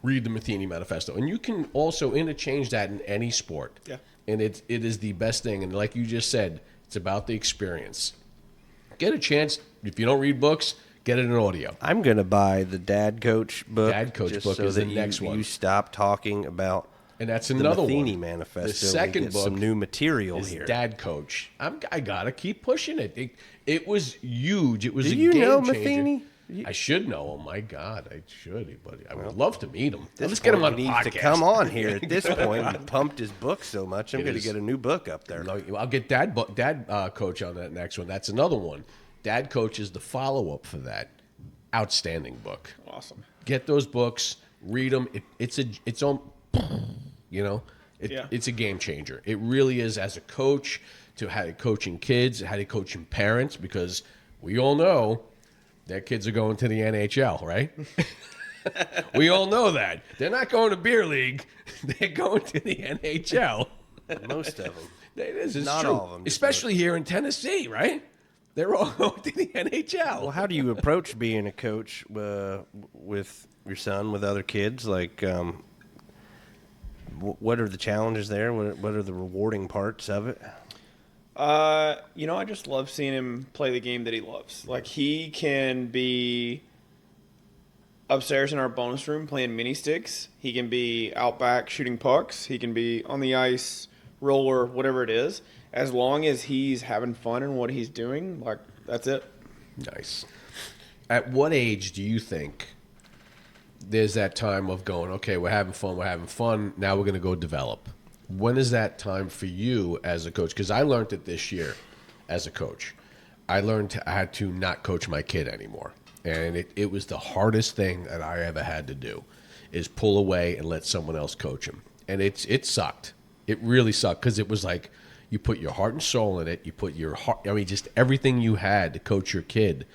read the Matheny Manifesto. And you can also interchange that in any sport. Yeah. And it is the best thing. And like you just said, it's about the experience. Get a chance, if you don't read books, get it in audio. I'm going to buy the Dad Coach book. Dad Coach book is the next one. You stop talking about and that's another the Matheny one. Manifesto. The second book, some new material is here. Dad Coach. I gotta keep pushing it. It was huge. It was Do a you game know changer. Matheny? I should know. Oh my God, I should. But I would love to meet him. Let's get him on the the podcast. podcast. To come on here at this point. He pumped his book so much. I'm going to get a new book up there. I'll get Dad Coach on that next one. That's another one. Dad Coach is the follow up for that. Outstanding book. Awesome. Get those books. Read them. It's on. It's a game changer. It really is. As a coach, to how to coaching kids, how to coaching parents, because we all know their kids are going to the NHL, right? We all know that they're not going to beer league; they're going to the NHL. Most of them. It is. It's not true. all of them. Especially here in Tennessee, right? They're all going to the NHL. Well, how do you approach being a coach with your son, with other kids? Like, what are the challenges there? What are the rewarding parts of it? I just love seeing him play the game that he loves. Like, he can be upstairs in our bonus room playing mini sticks. He can be out back shooting pucks. He can be on the ice, roller, whatever it is. As long as he's having fun in what he's doing, like, that's it. Nice. At what age do you think there's that time of going, okay, we're having fun, now we're going to go develop? When is that time for you as a coach? Because I learned it this year as a coach. I learned I had to not coach my kid anymore. And it was the hardest thing that I ever had to do, is pull away and let someone else coach him. And it sucked. It really sucked, because it was like you put your heart and soul in it. You put your heart, I mean, just everything you had to coach your kid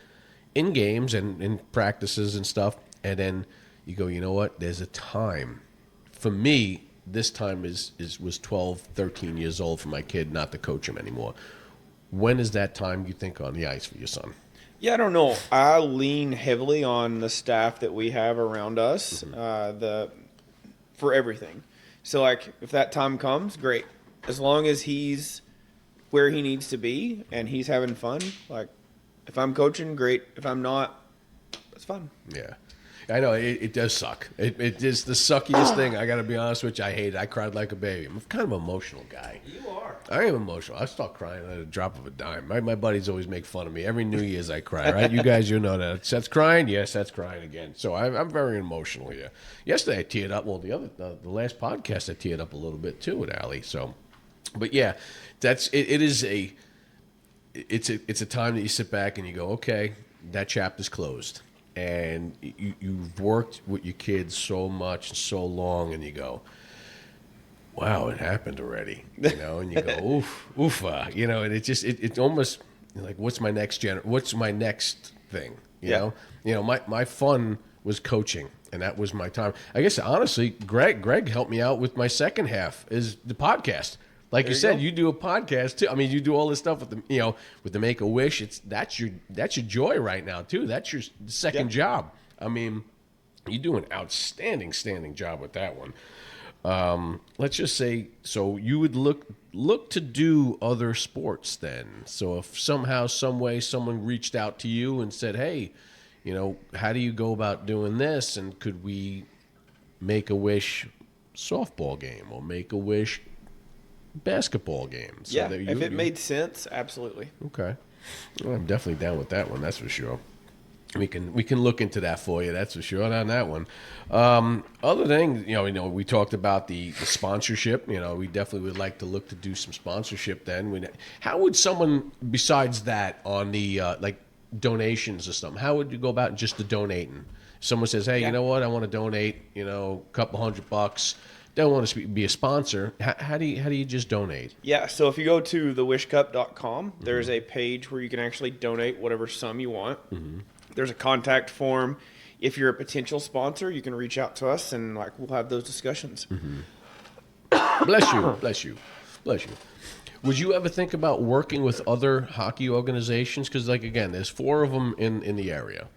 in games and in practices and stuff. And then you go, you know what? There's a time. For me, this time was 12, 13 years old for my kid not to coach him anymore. When is that time, you think, on the ice for your son? Yeah, I don't know. I lean heavily on the staff that we have around us, for everything. So, like, if that time comes, great. As long as he's where he needs to be and he's having fun, like, if I'm coaching, great. If I'm not, it's fun. Yeah. I know, it does suck. It is the suckiest thing. I got to be honest with you. I hate it. I cried like a baby. I'm kind of an emotional guy. You are. I am emotional. I start crying at a drop of a dime. My buddies always make fun of me. Every New Year's I cry, right? You guys, you know that. That's crying? Yes, that's crying again. So I'm very emotional here. Yesterday I teared up. Well, the last podcast I teared up a little bit too with Allie. So, but yeah, it's a time that you sit back and you go, okay, that chapter's closed. And you've worked with your kids so much and so long, and you go, wow, it happened already, you know, and you go, oof, you know, and it almost like, what's my next thing, you know? You know, my fun was coaching, and that was my time. I guess, honestly, Greg helped me out with my second half, is the podcast. Like you said, you do a podcast too. I mean, you do all this stuff with the Make-A-Wish. That's your joy right now too. That's your second job. I mean, you do an outstanding job with that one. Let's just say, so you would look to do other sports then. So if somehow, some way, someone reached out to you and said, hey, you know, how do you go about doing this? And could we Make-A-Wish softball game or Make-A-Wish basketball game? So yeah, if it made sense, absolutely. Okay. Well, I'm definitely down with that one, that's for sure. We can look into that for you, that's for sure, on that one. Other thing, you know, we talked about the sponsorship. You know, we definitely would like to look to do some sponsorship then. How would someone, besides that, on the like donations or something, how would you go about just the donating? Someone says, hey, you know what, I want to donate, you know, a couple $100. Don't want to be a sponsor. How do you just donate? Yeah, so if you go to thewishcup.com, there's a page where you can actually donate whatever sum you want. There's a contact form. If you're a potential sponsor, you can reach out to us, and like we'll have those discussions. Bless you. Would you ever think about working with other hockey organizations? Because, like, again, there's 4 of them in the area.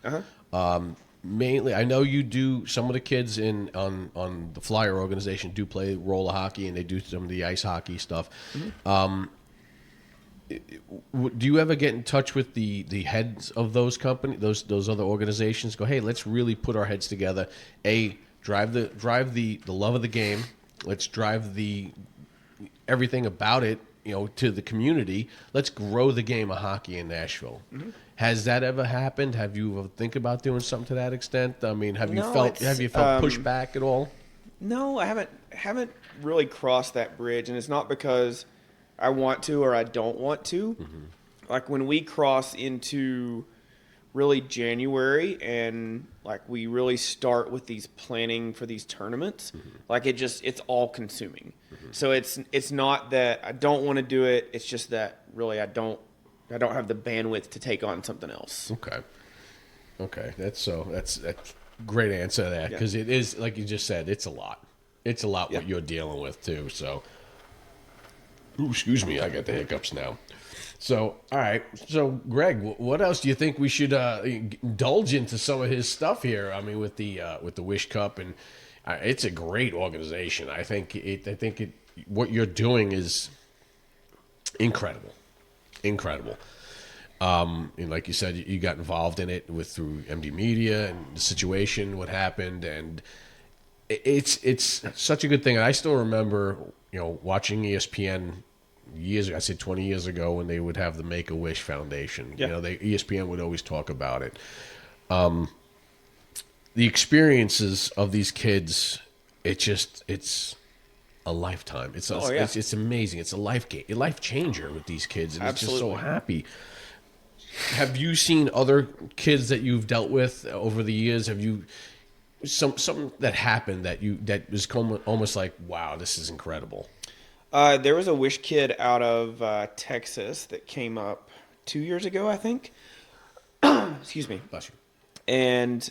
Mainly, I know you do. Some of the kids on the Flyer organization do play roller hockey, and they do some of the ice hockey stuff. Do you ever get in touch with the heads of those companies, those other organizations? Go, hey, let's really put our heads together. Drive the love of the game. Let's drive everything about it, you know, to the community. Let's grow the game of hockey in Nashville. Has that ever happened? Have you ever think about doing something to that extent? I mean, have you felt pushback at all? No, I haven't really crossed that bridge, and it's not because I want to or I don't want to. Like when we cross into really January and like we really start with these planning for these tournaments, like it's all consuming. So it's not that I don't want to do it. It's just that really I don't have the bandwidth to take on something else. Okay. That's great answer to that, because it is, like you just said, it's a lot. It's a lot what you're dealing with too. So, excuse me, I got the hiccups now. So, all right. So, Greg, what else do you think we should indulge into some of his stuff here? I mean, with the Wish Cup, and it's a great organization. I think what you're doing is incredible. And like you said, you got involved in it through MD Media and the situation, what happened, and it's such a good thing. And I still remember, you know, watching ESPN years ago, I said 20 years ago, when they would have the Make-A-Wish Foundation. You know, ESPN would always talk about it. The experiences of these kids, it's a lifetime. It's amazing. It's a life changer with these kids, and it's just so happy. have you seen other kids that you've dealt with over the years? Have you something that happened that was almost like, wow, this is incredible? There was a Wish kid out of Texas that came up 2 years ago, I think. Excuse me. Bless you. And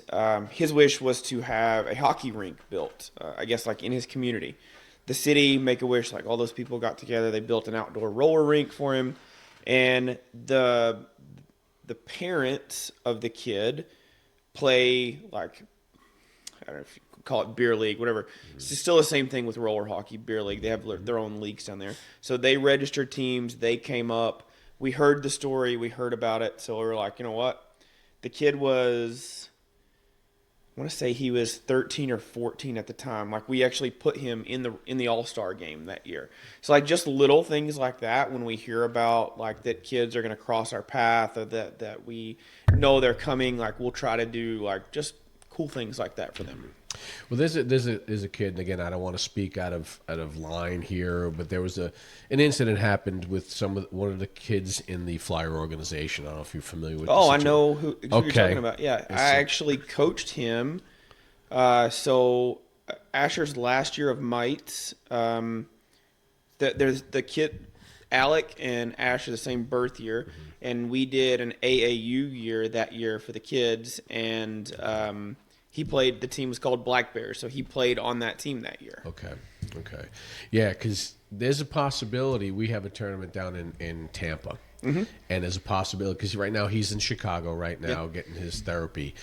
his wish was to have a hockey rink built, I guess, like in his community. The city, Make-A-Wish, like all those people got together. They built an outdoor roller rink for him. And the parents of the kid play, like, I don't know if you call it beer league, whatever. It's still the same thing with roller hockey, beer league. They have their own leagues down there. So they registered teams. They came up. We heard the story. We heard about it. So we were like, you know what? The kid was, I want to say he was 13 or 14 at the time. Like, we actually put him in the All-Star game that year. So, like, just little things like that when we hear about, like, that kids are going to cross our path or that we know they're coming, like, we'll try to do, like, just cool things like that for them. Well, there's a kid, and again, I don't want to speak out of line here, but there was an incident happened with one of the kids in the Flyer organization. I don't know if you're familiar with. Oh, I know who you're Okay. talking about. Yeah, I actually coached him. So Asher's last year of mites. There's the kid Alec and Ash are the same birth year, and we did an AAU year that year for the kids, and he played. The team was called Black Bears, so he played on that team that year. Okay. Yeah, because there's a possibility we have a tournament down in Tampa. Mm-hmm. And there's a possibility, because right now he's in Chicago right now getting his therapy.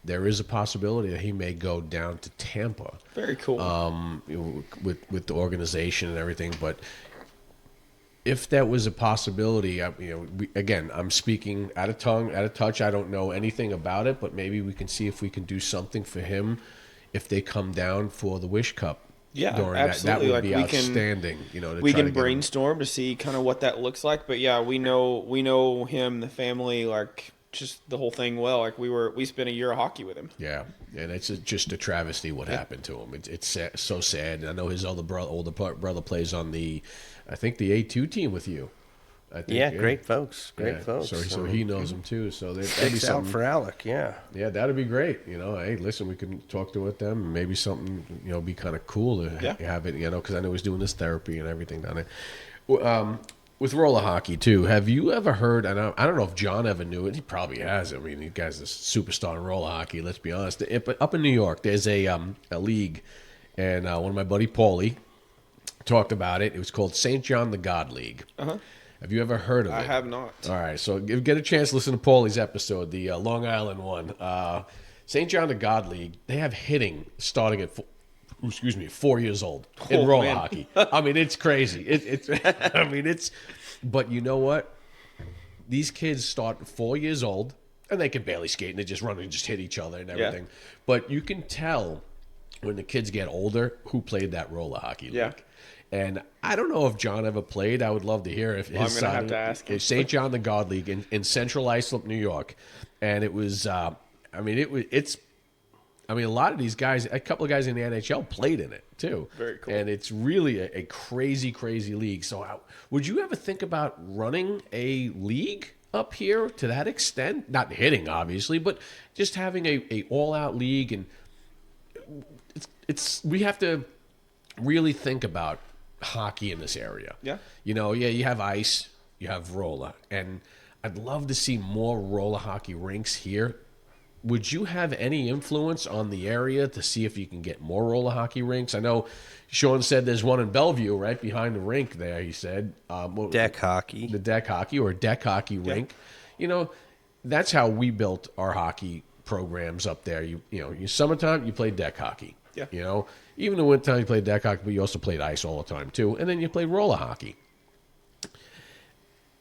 There is a possibility that he may go down to Tampa. Very cool. With the organization and everything. But if that was a possibility, again, I'm speaking out of touch. I don't know anything about it, but maybe we can see if we can do something for him if they come down for the Wish Cup. Yeah, during absolutely. That would be we outstanding. We can brainstorm to see kind of what that looks like. But yeah, we know him, the family, like just the whole thing well. Like we spent a year of hockey with him. Yeah, and it's just a travesty what happened to him. It's so sad. And I know his older brother plays on I think the A2 team with you. I think, great folks. So he knows them too. So that'd be Sticks out something for Alec. Yeah, that'd be great. Hey, listen, we can talk to them. Maybe something be kind of cool to have it. Because I know he's doing this therapy and everything down there. With roller hockey too, have you ever heard? And I don't know if John ever knew it. He probably has. I mean, the guy's a superstar in roller hockey. Let's be honest. But up in New York, there's a league, and one of my buddy Paulie talked about it. It was called St. John the God League. Uh-huh. Have you ever heard of it? I have not. All right, so get a chance to listen to Paulie's episode, the Long Island one. St. John the God League, they have hitting starting at 4 years old in roller hockey. I mean, it's crazy. But you know what? These kids start at 4 years old, and they can barely skate, and they just run and just hit each other and everything. Yeah. But you can tell when the kids get older who played that roller hockey league. Yeah. And I don't know if John ever played. I would love to hear if his I'm son. going to have to ask him. St. John the God League in Central Islip, New York. And it was, a lot of these guys, a couple of guys in the NHL played in it too. Very cool. And it's really a crazy, crazy league. So would you ever think about running a league up here to that extent? Not hitting, obviously, but just having a all-out league. And we have to really think about hockey in this area. Yeah. You have ice, you have roller, and I'd love to see more roller hockey rinks here. Would you have any influence on the area to see if you can get more roller hockey rinks? I know Sean said there's one in Bellevue right behind the rink there, he said. Deck hockey. The deck hockey or deck hockey rink. That's how we built our hockey programs up there. You summertime, you play deck hockey. Yeah. Even in the wintertime, you played deck hockey, but you also played ice all the time, too. And then you played roller hockey.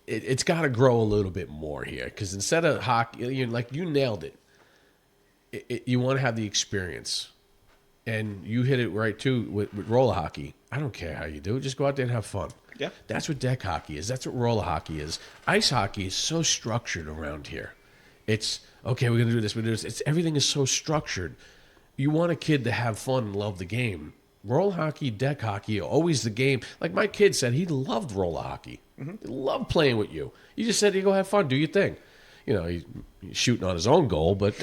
It's got to grow a little bit more here, because instead of hockey, you nailed it. You want to have the experience. And you hit it right, too, with roller hockey. I don't care how you do it. Just go out there and have fun. Yeah. That's what deck hockey is. That's what roller hockey is. Ice hockey is so structured around here. It's, okay, we're going to do this. Everything is so structured. You want a kid to have fun and love the game. roll hockey, deck hockey, always the game. Like my kid said, he loved roller hockey. He loved playing with you. You just said, you go have fun, do your thing. You know, he's shooting on his own goal, but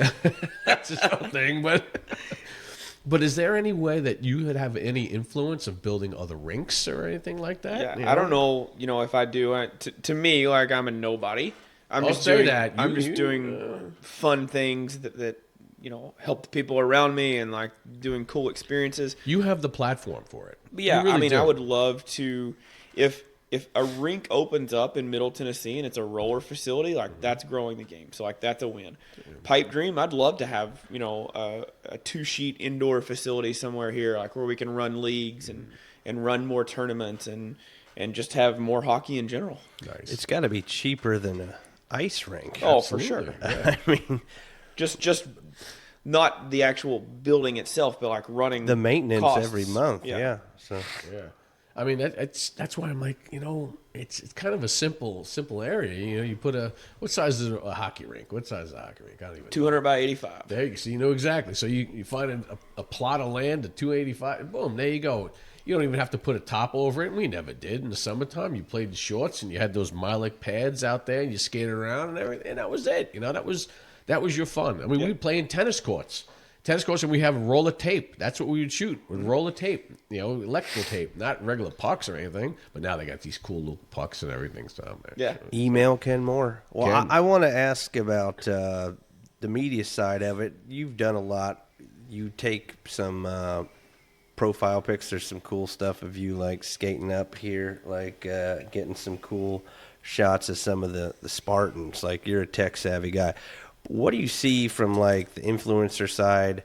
that's his own thing. But is there any way that you would have any influence of building other rinks or anything like that? Yeah, You know? I don't know. If I do, to me, like I'm a nobody. I'm I'll just say doing. that. I'm You- just you, doing fun things that help the people around me and like doing cool experiences. You have the platform for it. But yeah, You really I mean, do. I would love to if a rink opens up in Middle Tennessee and it's a roller facility, like that's growing the game. So like that's a win. Pipe dream, I'd love to have a 2-sheet indoor facility somewhere here, like where we can run leagues and run more tournaments and just have more hockey in general. Nice. It's got to be cheaper than a ice rink. Oh, for sure. Absolutely. I mean, Just not the actual building itself, but like running the maintenance costs. every month. Yeah. So Yeah. I mean that's why I'm like, it's kind of a simple area. You put what size is a hockey rink? What size is a hockey rink? I don't even 200 by 85. There you so you know exactly. So you find a plot of land at 285, boom, there you go. You don't even have to put a top over it. We never did in the summertime. You played the shorts and you had those Milik pads out there and you skated around and everything. And that was it. That was your fun. I mean, we would play in tennis courts, and we have roller tape. That's what we would shoot with roller tape. Electrical tape, not regular pucks or anything. But now they got these cool little pucks and everything. So Yeah. email Ken Moore. Well, Ken. I want to ask about the media side of it. You've done a lot. You take some profile pics. There's some cool stuff of you like skating up here, like getting some cool shots of some of the Spartans. Like you're a tech savvy guy. What do you see from like the influencer side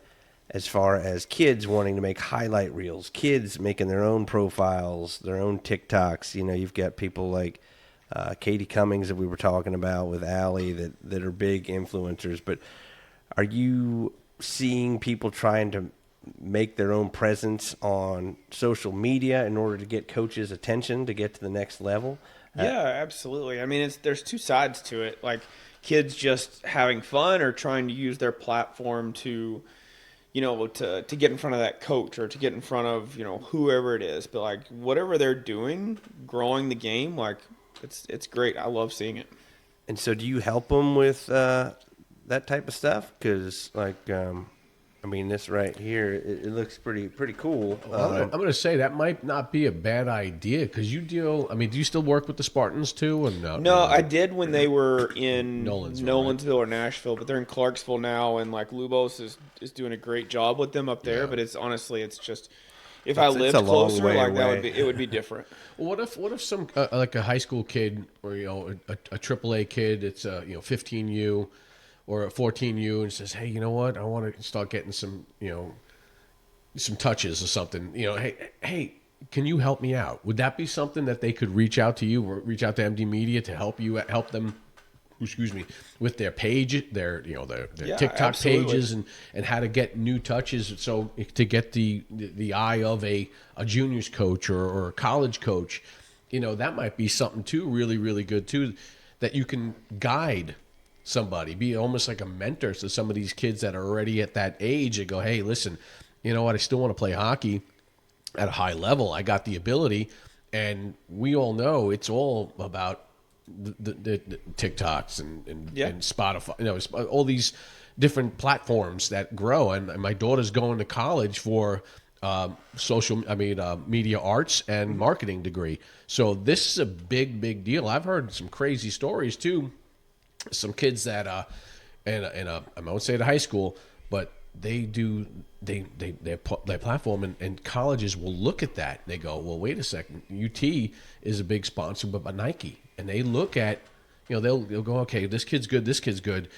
as far as kids wanting to make highlight reels, kids making their own profiles, their own TikToks? You've got people like Katie Cummings that we were talking about with Allie that are big influencers. But are you seeing people trying to make their own presence on social media in order to get coaches' attention to get to the next level? Yeah, absolutely. I mean, there's two sides to it. Like kids just having fun or trying to use their platform to get in front of that coach or to get in front of, whoever it is. But like whatever they're doing, growing the game, like it's great. I love seeing it. And so do you help them with that type of stuff? Because this right here, it looks pretty cool. I'm going to say that might not be a bad idea because do you still work with the Spartans too? Or no? No, I did when they were in Nolensville, or Nashville, but they're in Clarksville now, and like Lubos is doing a great job with them up there. Yeah. But it's just if I It's lived a long closer, way like away. it would be different. Well, what if some like a high school kid or a AAA kid, it's 15U or a 14U, and says, hey, you know what? I want to start getting some some touches or something. Hey, can you help me out? Would that be something that they could reach out to you or reach out to MD Media to help them? Excuse me, with their page, their TikTok absolutely. pages and how to get new touches, so to get the eye of a juniors coach or a college coach, that might be something too, really, really good too, that you can guide somebody, be almost like a mentor to some of these kids that are already at that age and go, hey, listen, you know what, I still want to play hockey at a high level. I got the ability, and we all know it's all about the TikToks and Spotify, all these different platforms that grow. And my daughter's going to college for media arts and marketing degree. So this is a big deal. I've heard some crazy stories too. Some kids that I won't say to high school, but their platform and colleges will look at that and they go, well, wait a second, UT is a big sponsor by Nike, and they look at, they'll go, okay, this kid's good,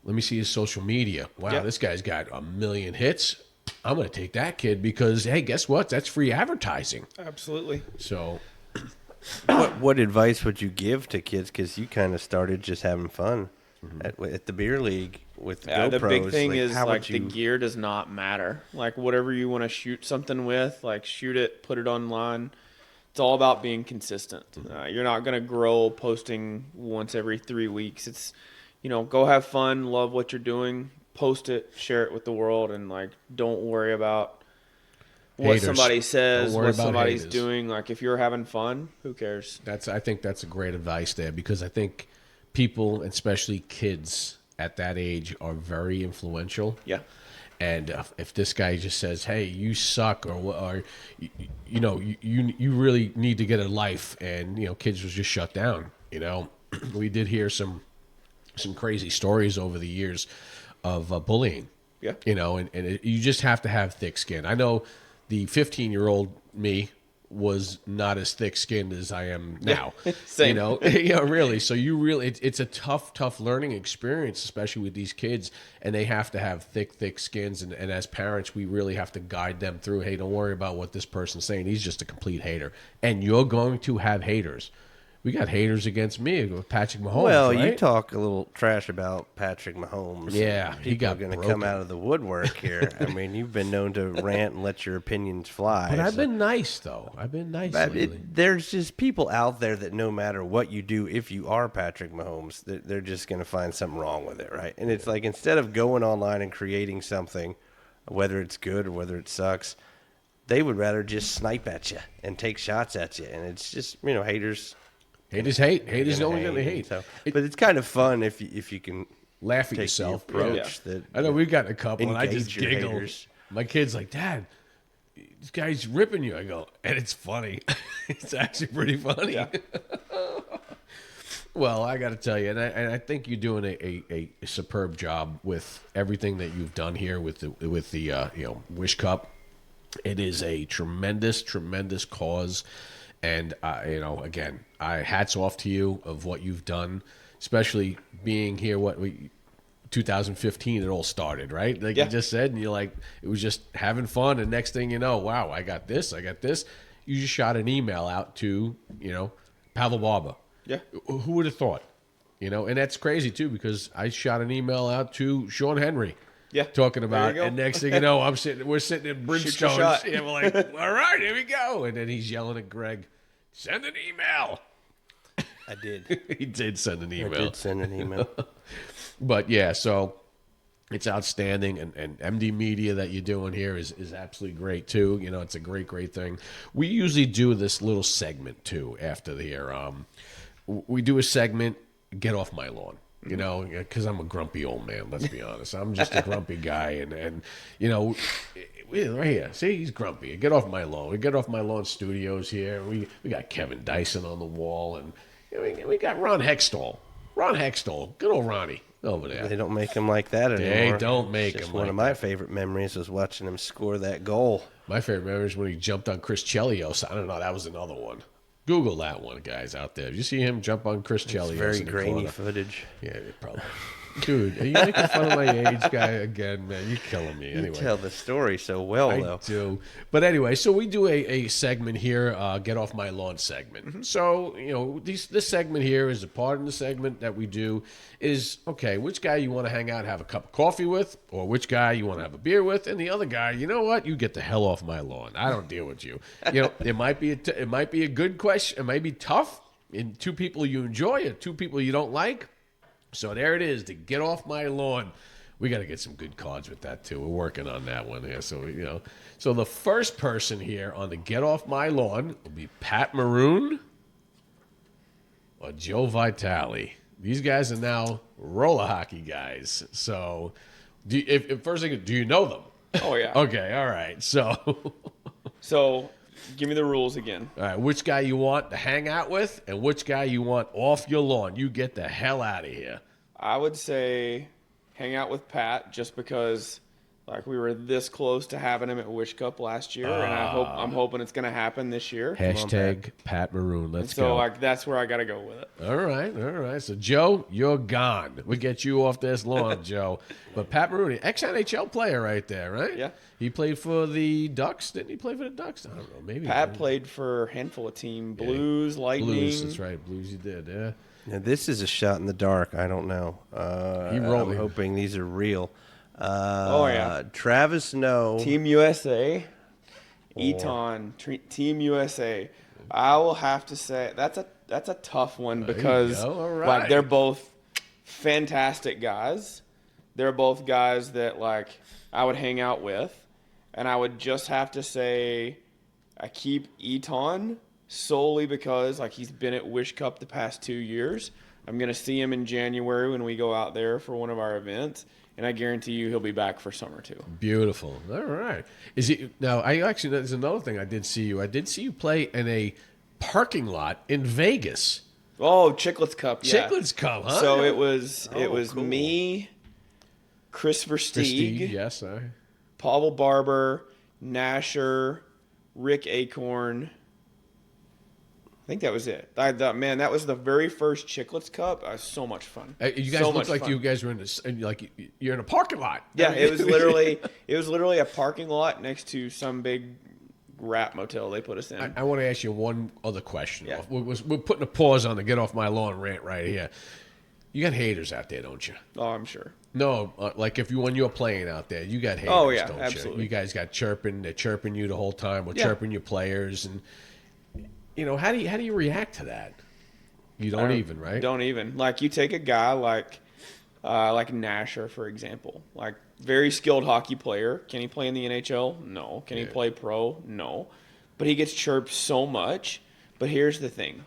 let me see his social media. Wow, Yep. This guy's got 1 million hits. I'm going to take that kid because, hey, guess what? That's free advertising. Absolutely. So What advice would you give to kids? Because you kind of started just having fun at the beer league with the GoPros. The big thing is how like would you... the gear does not matter. Like whatever you want to shoot something with, like shoot it, put it online. It's all about being consistent. You're not going to grow posting once every 3 weeks. It's, go have fun, love what you're doing, post it, share it with the world, and like don't worry about what Haters. somebody says, Don't worry what about somebody's haters. doing. Like if you're having fun, who cares? I think that's a great advice there, because I think people, especially kids at that age, are very influential. Yeah. And if this guy just says, "Hey, you suck," or you really need to get a life, and kids was just shut down. We did hear some crazy stories over the years of bullying. Yeah. You just have to have thick skin. I know the 15-year-old me was not as thick-skinned as I am now. Same. Really. So it's a tough learning experience, especially with these kids, and they have to have thick skins. And as parents, we really have to guide them through. Hey, don't worry about what this person's saying. He's just a complete hater, and you're going to have haters. We got haters against me with Patrick Mahomes. Well, right? you talk a little trash about Patrick Mahomes. Yeah, he people got are going to broken. come out of the woodwork here. I mean, you've been known to rant and let your opinions fly. But I've so- been nice, though. I've been nice lately. there's just people out there that no matter what you do, if you are Patrick Mahomes, they're just going to find something wrong with it, right? And it's like instead of going online and creating something, whether it's good or whether it sucks, they would rather just snipe at you and take shots at you. And it's just, haters. Haters hate. Haters gonna only going to hate. So, but it's kind of fun if you can Laugh at take yourself. the approach that I know we've got a couple, and I just engage your giggle. haters. My kid's like, "Dad, this guy's ripping you." I go, and it's funny. It's actually pretty funny. Yeah. Well, I got to tell you, and I think you're doing a superb job with everything that you've done here with the Wish Cup. It is a tremendous cause, and again, hats off to you of what you've done, especially being here. 2015 it all started, right? Like Yeah. you just said, and you're like, it was just having fun, and next thing you know, wow, I got this. You just shot an email out to Pavel Barber. Yeah. Who would have thought? And that's crazy too, because I shot an email out to Sean Henry. Yeah. Talking about, There you go. and next thing you know, we're sitting in Shoot your Bridgestone. shot. Yeah, we're like, all right, here we go. And then he's yelling at Greg, send an email. I did. He did send an I email. did send an email. But yeah, so it's outstanding, and MD Media that you're doing here is absolutely great too. It's a great thing. We usually do this little segment too after the year. We do a segment, get off my lawn. Because I'm a grumpy old man. Let's be honest. I'm just a grumpy guy, and right here. See, he's grumpy. Get off my lawn. We get off my lawn studios here. We got Kevin Dyson on the wall, and we got Ron Hextall. Good old Ronnie over there. They don't make him like that anymore. They don't make Just him one like of my that. favorite memories was watching him score that goal. My favorite memory is when he jumped on Chris Chelios. I don't know. That was another one. Google that one, guys, out there. If you see him jump on Chris Chelios, Very in the grainy corner, footage. yeah, it probably. Dude, are you making fun of my age, guy, again, man? You're killing me. You Anyway, tell the story so well, I though. do. But anyway, so we do a segment here, Get Off My Lawn segment. Mm-hmm. So, this segment here is a part of the segment that we do is, okay, which guy you want to hang out and have a cup of coffee with, or which guy you want to have a beer with, and the other guy, you know what? You get the hell off my lawn. I don't deal with you. It might be a good question. It might be tough. And two people you enjoy, or two people you don't like. So there it is, to get off my lawn. We got to get some good cards with that too. We're working on that one here. So so the first person here on the get off my lawn will be Pat Maroon or Joe Vitale. These guys are now roller hockey guys. So, first thing, do you know them? Oh yeah. Okay, all right. So, So, give me the rules again. all right, which guy you want to hang out with, and which guy you want off your lawn? You get the hell out of here. I would say hang out with Pat just because we were this close to having him at Wish Cup last year, and I'm hoping it's going to happen this year. Hashtag Pat Maroon. Let's So go. that's where I got to go with it. All right. So, Joe, you're gone. We get you off this lawn, Joe. But Pat Maroon, ex-NHL player right there, right? Yeah. He played for the Ducks. Didn't he play for the Ducks? I don't know. Maybe. Pat played for a handful of teams: Blues, Lightning. Blues. That's right. Blues he did, yeah. Now, this is a shot in the dark. I don't know. I'm hoping these are real. Yeah. Travis Snow. Team USA. Eton. Team USA. I will have to say that's a tough one because go. All right. they're both fantastic guys. They're both guys that I would hang out with, and I would just have to say I keep Eton solely because like he's been at Wish Cup the past 2 years. I'm going to see him in January when we go out there for one of our events, and I guarantee you he'll be back for summer too. Beautiful. All right. Is he now? I actually there's another thing I did see you. I did see you play in a parking lot in Vegas. Oh, Chicklets Cup. Yeah. Chicklets Cup, huh? So it was cool. me, Chris Versteeg, Prestige, yes. Pavel Barber, Nasher, Rick Acorn. I think that was it. I thought, man, that was the very first Chicklets Cup. It was so much fun. You guys so look much like fun. you guys were like you're in a parking lot. Yeah, it was literally a parking lot next to some big rat motel they put us in. I want to ask you one other question. Yeah. We're putting a pause on the get off my lawn rant right here. You got haters out there, don't you? Oh, I'm sure. No, like when you're playing out there, you got haters, Oh, yeah, don't absolutely. you? You guys got chirping. They're chirping you the whole time. Or Yeah. chirping your players, and how do you react to that? You don't even, right? Don't even. Like you take a guy like Nasher, for example. Like very skilled hockey player. Can he play in the NHL? No. Can he play pro? No. But he gets chirped so much. But here's the thing.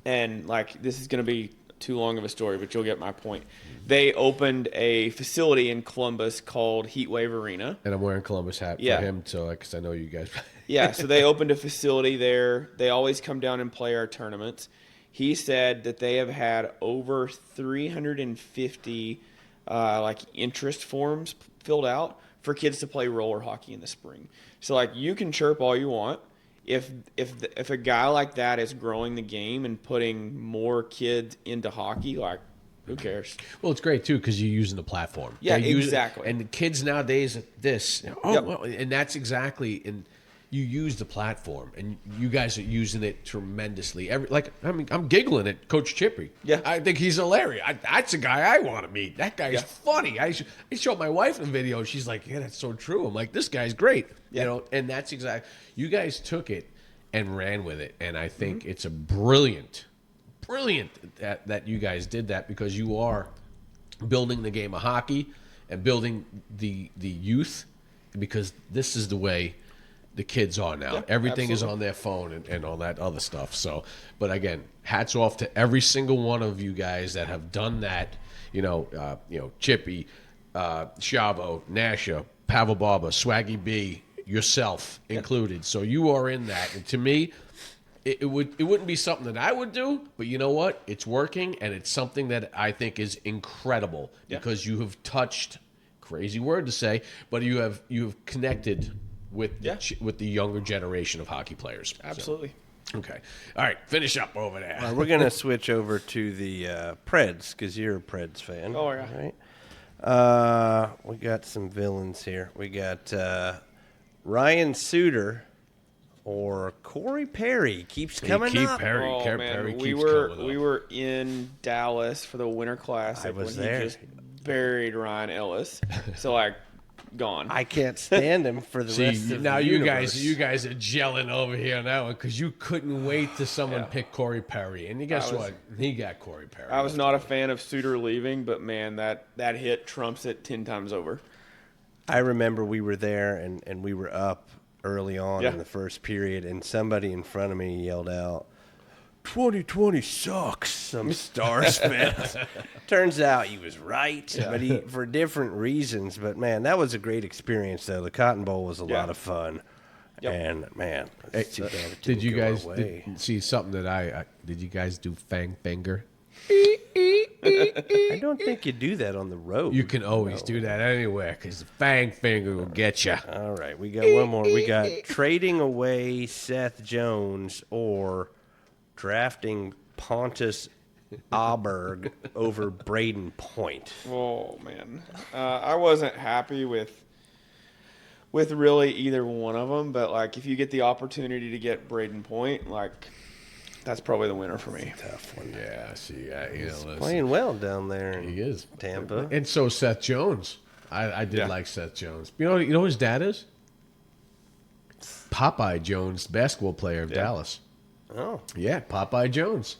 And like this is going to be too long of a story, but you'll get my point. They opened a facility in Columbus called Heatwave Arena. And I'm wearing Columbus hat Yeah. for him, so because I know you guys. Yeah, so they opened a facility there. They always come down and play our tournaments. He said that they have had over 350 like interest forms filled out for kids to play roller hockey in the spring. So like you can chirp all you want. If a guy like that is growing the game and putting more kids into hockey, like who cares? Well, it's great too because you're using the platform. Yeah, They use it, exactly. and the kids nowadays, this, Yep. well, and that's exactly, and you use the platform, and you guys are using it tremendously. I'm giggling at Coach Chippy. Yeah. I think he's hilarious. That's a guy I want to meet. That guy's funny. I showed my wife the video. She's like, "Yeah, that's so true." I'm like, "This guy's great." Yeah. And that's exactly. You guys took it and ran with it, and I think it's a brilliant that you guys did that because you are building the game of hockey and building the youth because this is the way the kids are now. Yeah, Everything is absolutely. on their phone and all that other stuff. So, but again, hats off to every single one of you guys that have done that. Chippy, Shavo, Nasha, Pavel Barber, Swaggy B, yourself included. So you are in that, and to me, it wouldn't be something that I would do, but you know what? It's working, and it's something that I think is incredible because you have touched. Crazy word to say, but you have connected with the younger generation of hockey players. Absolutely. So, okay. All right. Finish up over there. We're going to switch over to the Preds because you're a Preds fan. Oh, yeah. Right? We got some villains here. We got Ryan Suter or Corey Perry keeps coming up. Perry. Oh, Perry man. keeps We coming up. were in Dallas for the Winter Classic I was when there. he just buried Ryan Ellis. So like gone. I can't stand him for the rest See, of now the you universe. guys are gelling over here now because you couldn't wait till someone picked Corey Perry, and guess what? He got Corey Perry. I was not a fan of Suter leaving, but man, that hit trumps it 10 times over. I remember we were there and we were up early on Yeah. in the first period, and somebody in front of me yelled out, 2020 sucks, some Stars fan. Turns out he was right, but for different reasons. But, man, that was a great experience, though. The Cotton Bowl was a lot of fun. Yep. And, man, it's too bad it Did didn't you go guys our way. see something that did you guys do Fang Finger? I don't think you do that on the road. You can always do that anywhere because the Fang Finger will get you. All right, we got one more. We got trading away Seth Jones or drafting Pontus Aberg over Braden Point. Oh man, I wasn't happy with really either one of them. But like, if you get the opportunity to get Braden Point, like that's probably the winner for me. Tough one. Yeah, see, listen, Playing well down there in he is Tampa. and so Seth Jones. I did like Seth Jones. You know who his dad is? Popeye Jones, basketball player of Dallas. Oh, Yeah, Popeye Jones.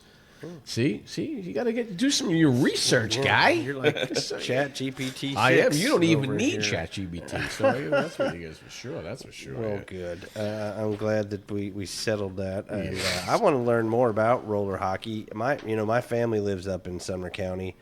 See, you got to do some of your research, guy. You're like Chat GPT. I am. You don't even need ChatGPT. So that's what he is for sure. That's for sure. Well, good. I'm glad that we settled that. And I want to learn more about roller hockey. My family lives up in Sumner County,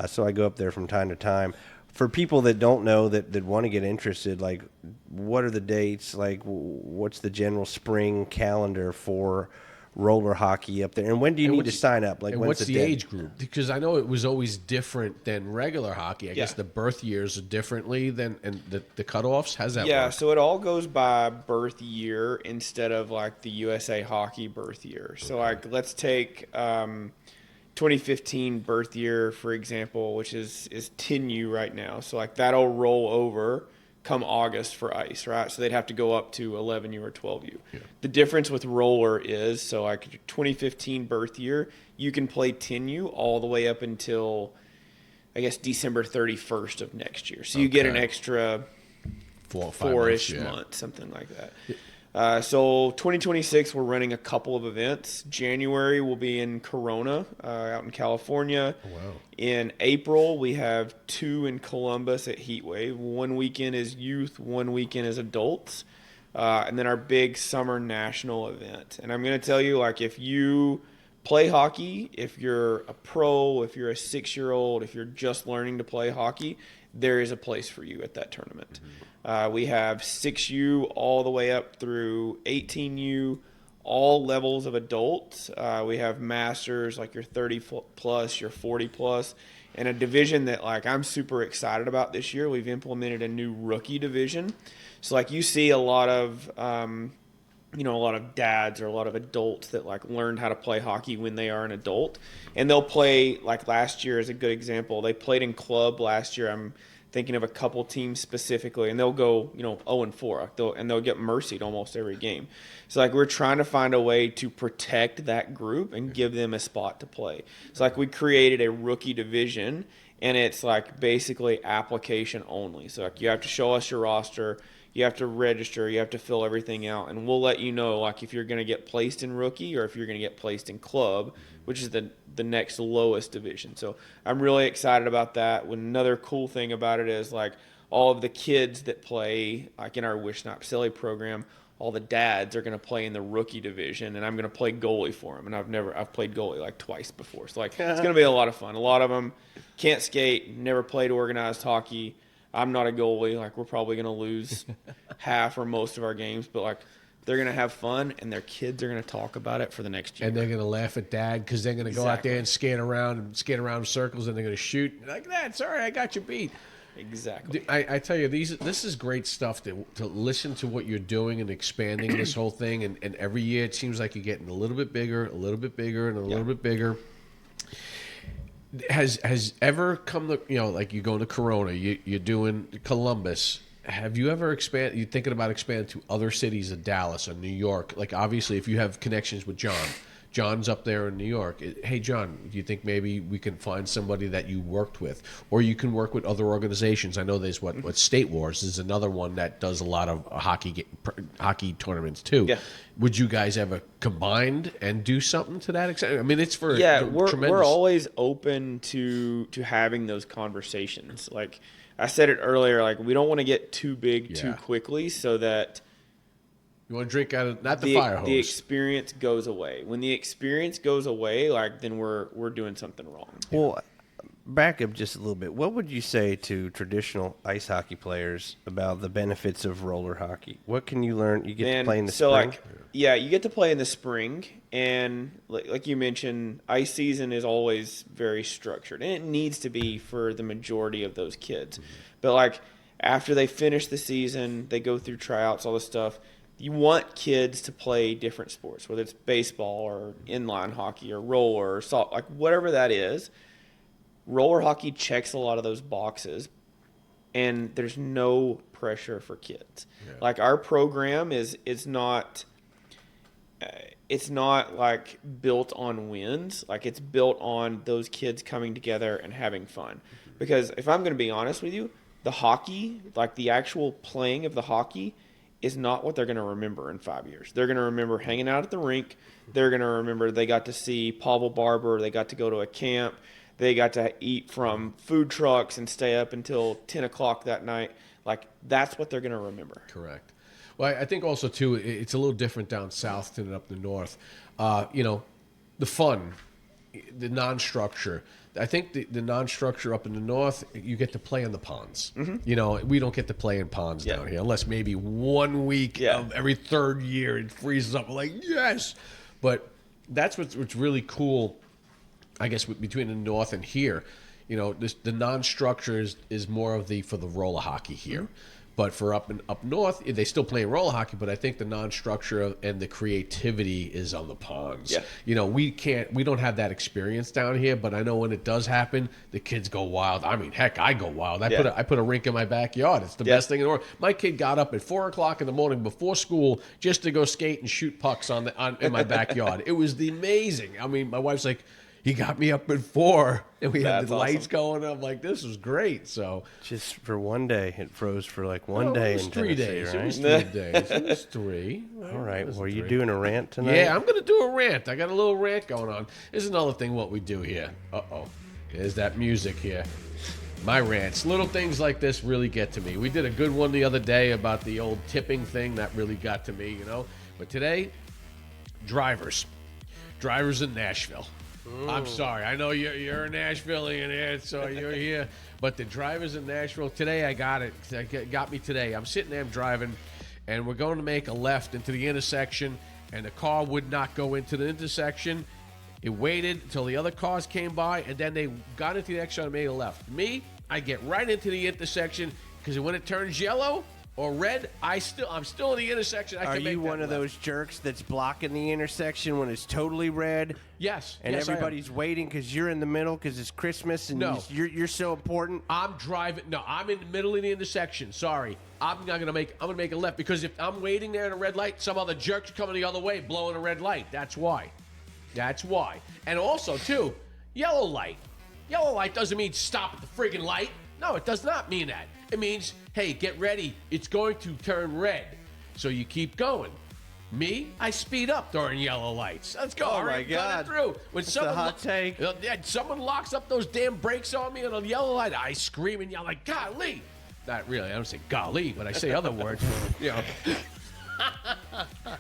so I go up there from time to time. For people that don't know that want to get interested, like, what are the dates? Like, what's the general spring calendar for roller hockey up there? And when do you need to sign up? Like, and what's the age group? Because I know it was always different than regular hockey. I guess the birth years are differently than and the cutoffs. How's that work? So it all goes by birth year instead of like the USA Hockey birth year. So like, let's take 2015 birth year, for example, which is 10U right now. So like that'll roll over come August for ice, right? So they'd have to go up to 11U or 12U. Yeah. The difference with roller is, so like 2015 birth year, you can play 10U all the way up until, I guess, December 31st of next year. So you get an extra 4-ish months, something like that. So 2026, we're running a couple of events. January, we'll be in Corona, out in California. Oh, wow. In April, we have 2 in Columbus at Heatwave. One weekend is youth, one weekend is adults. And then our big summer national event. And I'm going to tell you, like, if you play hockey, if you're a pro, if you're a 6-year-old, if you're just learning to play hockey, there is a place for you at that tournament. We have 6U all the way up through 18U, all levels of adults. We have masters, like your 30 plus, your 40 plus, and a division that like I'm super excited about this year. We've implemented a new rookie division. So like you see a lot of a lot of dads or a lot of adults that like learned how to play hockey when they are an adult, and they'll play, like last year is a good example. They played in club last year. I'm thinking of a couple teams specifically, and they'll go 0-4, and they'll get mercied almost every game. So like we're trying to find a way to protect that group and give them a spot to play. So like we created a rookie division, and it's like basically application only. So like you have to show us your roster, you have to register, you have to fill everything out, and we'll let you know like if you're going to get placed in rookie or if you're going to get placed in club, which is the next lowest division. So I'm really excited about that. Another cool thing about it is like all of the kids that play like in our Wish Not Silly program, all the dads are going to play in the rookie division, and I'm going to play goalie for them. And I've played goalie like twice before. So like it's going to be a lot of fun. A lot of them can't skate, never played organized hockey. I'm not a goalie. Like we're probably going to lose half or most of our games, but like they're going to have fun, and their kids are going to talk about it for the next year. And they're going to laugh at dad because they're going to go out there and skate around in circles, and they're going to shoot. Like, that's all right, I got you beat. Exactly. I tell you, this is great stuff to listen to what you're doing and expanding this whole thing. And every year it seems like you're getting a little bit bigger, and a little bit bigger. Has ever come to, like you're going to Corona, you're doing Columbus. Have you ever you thinking about expanding to other cities of Dallas or New York? Like obviously if you have connections with John's up there in New York. Hey, John, do you think maybe we can find somebody that you worked with, or you can work with other organizations? I know there's what State Wars is another one that does a lot of hockey tournaments too. Yeah. Would you guys ever combine and do something to that extent? I mean, it's for we're always open to having those conversations. Like I said it earlier, like we don't want to get too big too quickly, so that you want to drink out of not the fire hose. The experience goes away. When the experience goes away, like then we're doing something wrong. Well, back up just a little bit. What would you say to traditional ice hockey players about the benefits of roller hockey? What can you learn? You get to play in the spring. You get to play in the spring, and like you mentioned, ice season is always very structured, and it needs to be for the majority of those kids. Mm-hmm. But like after they finish the season, they go through tryouts, all this stuff. You want kids to play different sports, whether it's baseball or inline hockey or roller or salt, like whatever that is. Roller hockey checks a lot of those boxes, and there's no pressure for kids. Yeah. Like our program is not like built on wins. Like it's built on those kids coming together and having fun. Mm-hmm. Because if I'm going to be honest with you, the hockey, like the actual playing of the hockey, is not what they're going to remember in 5 years. They're going to remember hanging out at the rink. They're going to remember they got to see Pavel Barber. They got to go to a camp. They got to eat from food trucks and stay up until 10 o'clock that night. Like, that's what they're going to remember. Correct. Well, I think also, too, it's a little different down south than up the north. You know, the fun, the non-structure. I think the non-structure up in the north, you get to play in the ponds. You know, we don't get to play in ponds down here unless maybe 1 week of every third year it freezes up. We're like, yes. But that's what's really cool, I guess, between the north and here. You know, the non-structure is more of for the roller hockey here. But for up north, they still play roller hockey, but I think the non-structure and the creativity is on the ponds. Yeah. You know, we don't have that experience down here, but I know when it does happen, the kids go wild. I mean, heck, I go wild. I put a rink in my backyard. It's the best thing in the world. My kid got up at 4 o'clock in the morning before school just to go skate and shoot pucks in my backyard. It was amazing. I mean, my wife's like, he got me up at 4, and we had the lights going. I'm like, this was great. So just for one day, it froze for like one day. It was in 3 Tennessee, days. right? It was 3 days. It was 3. All right. Were you 3. doing a rant tonight? Yeah, I'm going to do a rant. I got a little rant going on. Here's another thing what we do here. Uh-oh. There's that music here. My rants. Little things like this really get to me. We did a good one the other day about the old tipping thing. That really got to me, you know. But today, drivers. Drivers in Nashville. I'm sorry. I know you're a Nashvilleian here, so you're here. But the drivers in Nashville, today I got it. It got me today. I'm sitting there driving, and we're going to make a left into the intersection, and the car would not go into the intersection. It waited until the other cars came by, and then they got into the exit and made a left. Me, I get right into the intersection, because when it turns yellow or red, I'm still in the intersection. Are you one of those jerks that's blocking the intersection when it's totally red? Yes. And yes, everybody's waiting because you're in the middle because it's Christmas and No. you're so important? I'm driving. No, I'm in the middle of the intersection. Sorry. I'm gonna make a left because if I'm waiting there at a red light, some other jerk's coming the other way blowing a red light. That's why. And also, too, yellow light. Yellow light doesn't mean stop at the friggin' light. No, it does not mean that. It means, hey, get ready. It's going to turn red. So you keep going. Me, I speed up during yellow lights. Let's go. Oh, my Cut God. it through. When That's a hot take. Someone locks up those damn brakes on me on a yellow light, I scream and yell like, golly. Not really. I don't say golly, but I say other words. You know.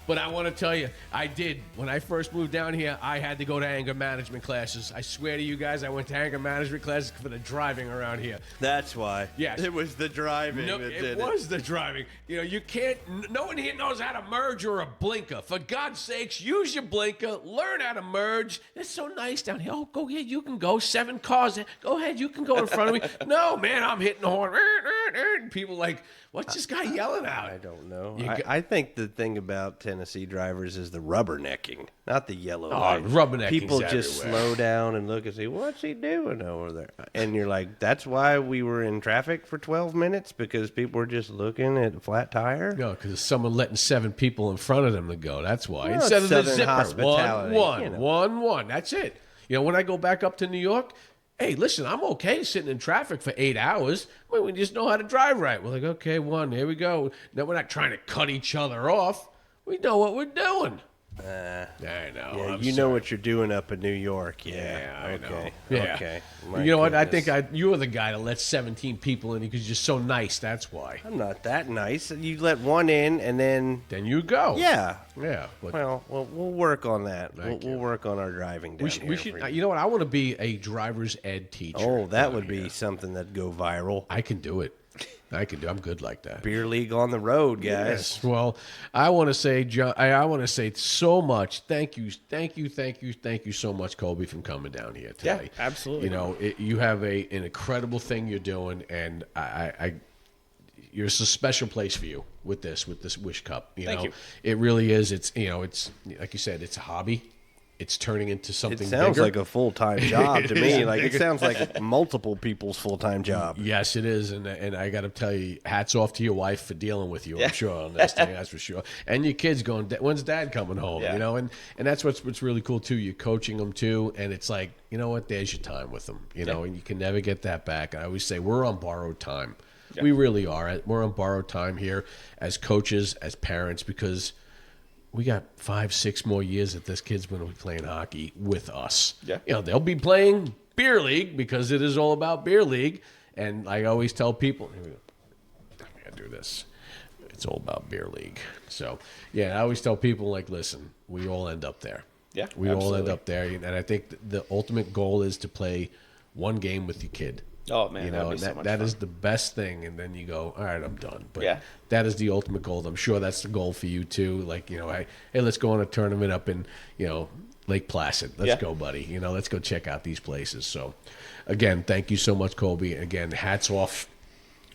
But I want to tell you, I did. When I first moved down here, I had to go to anger management classes. I swear to you guys, I went to anger management classes for the driving around here. That's why. Yes. It was the driving No, that it did was the driving. You know, you can't. No one here knows how to merge or a blinker. For God's sakes, use your blinker. Learn how to merge. It's so nice down here. Oh, go ahead. You can go. 7 cars. Go ahead. You can go in front of me. No, man, I'm hitting the horn. People like, what's this guy yelling out? I don't know. I think the thing about Tennessee drivers is the rubbernecking, not the yellow light. Rubbernecking's People just everywhere. slow down and look and say, what's he doing over there? And you're like, that's why we were in traffic for 12 minutes, because people were just looking at a flat tire? No, because someone letting 7 people in front of them to go. That's why. Well, Instead of the Southern zipper, hospitality, one. you know. One. That's it. You know, when I go back up to New York, hey, listen, I'm okay sitting in traffic for 8 hours. We just know how to drive right. We're like, okay, 1, here we go. Now we're not trying to cut each other off. We know what we're doing. I know. Yeah, I'm you know sorry. what you're doing up in New York. Yeah, I okay. know. Yeah. Okay. You know what? I think you were the guy that let 17 people in because you're so nice. That's why. I'm not that nice. You let one in and then... Then you go. Yeah. Yeah. But Well, we'll work on that. Thank We'll work on our driving down we should. here. You know what? I want to be a driver's ed teacher. Oh, that down would be here. something that'd go viral. I can do it. I'm good like that. Beer league on the road, guys. Yes. Well, I want to say, John. I want to say so much. Thank you so much, Colby, for coming down here today. Yeah, absolutely. You know, you have an incredible thing you're doing, and it's a special place for you with this Wish Cup. Thank you. It really is. It's it's like you said, it's a hobby. It's turning into something It sounds bigger. like a full-time job to me. is Like it bigger. sounds like multiple people's full-time job. Yes, it is, and I got to tell you, hats off to your wife for dealing with you. I'm sure on this thing, that's for sure. And your kids going, when's Dad coming home? Yeah. You know, and that's what's really cool too. You're coaching them too, and it's like, you know what? There's your time with them. You know, and you can never get that back. And I always say we're on borrowed time. We really are. We're on borrowed time here as coaches, as parents, because we got 5-6 more years that this kid's going to be playing hockey with us. Yeah. They'll be playing beer league because it is all about beer league. And I always tell people, here we go. I'm going to do this. It's all about beer league. So, I always tell people, like, listen, we all end up there. Yeah, we all end up there. And I think the ultimate goal is to play one game with your kid. Oh, man, that'd be so much that fun. is the best thing. And then you go, all right, I'm done. But Yeah. that is the ultimate goal. I'm sure that's the goal for you, too. Like, hey, let's go on a tournament up in, Lake Placid. Let's go, buddy. Let's go check out these places. So, again, thank you so much, Colby. Again, hats off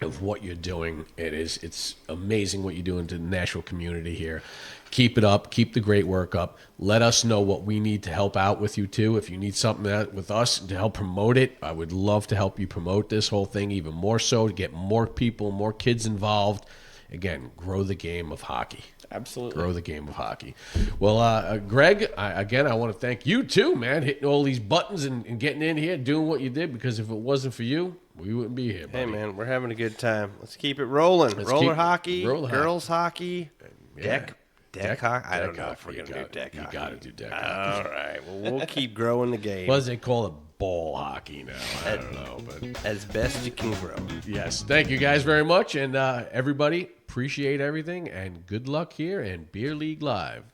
of what you're doing. It's amazing what you're doing to the Nashville community here. Keep it up. Keep the great work up. Let us know what we need to help out with you too. If you need something with us to help promote it, I would love to help you promote this whole thing even more so, to get more people, more kids involved. Again, grow the game of hockey. Absolutely. Grow the game of hockey. Well, Greg, I want to thank you too, man, hitting all these buttons and getting in here, doing what you did, because if it wasn't for you, we wouldn't be here, buddy. Hey, man, we're having a good time. Let's keep it rolling. Roller hockey, girls hockey, deck hockey. I don't know if we're going to do deck hockey. You got to do deck hockey. All right. Well, we'll keep growing the game. What do they call it? Ball hockey now. I don't know. But as best you can grow. Yes. Thank you guys very much. And everybody, appreciate everything. And good luck here in Beer League Live.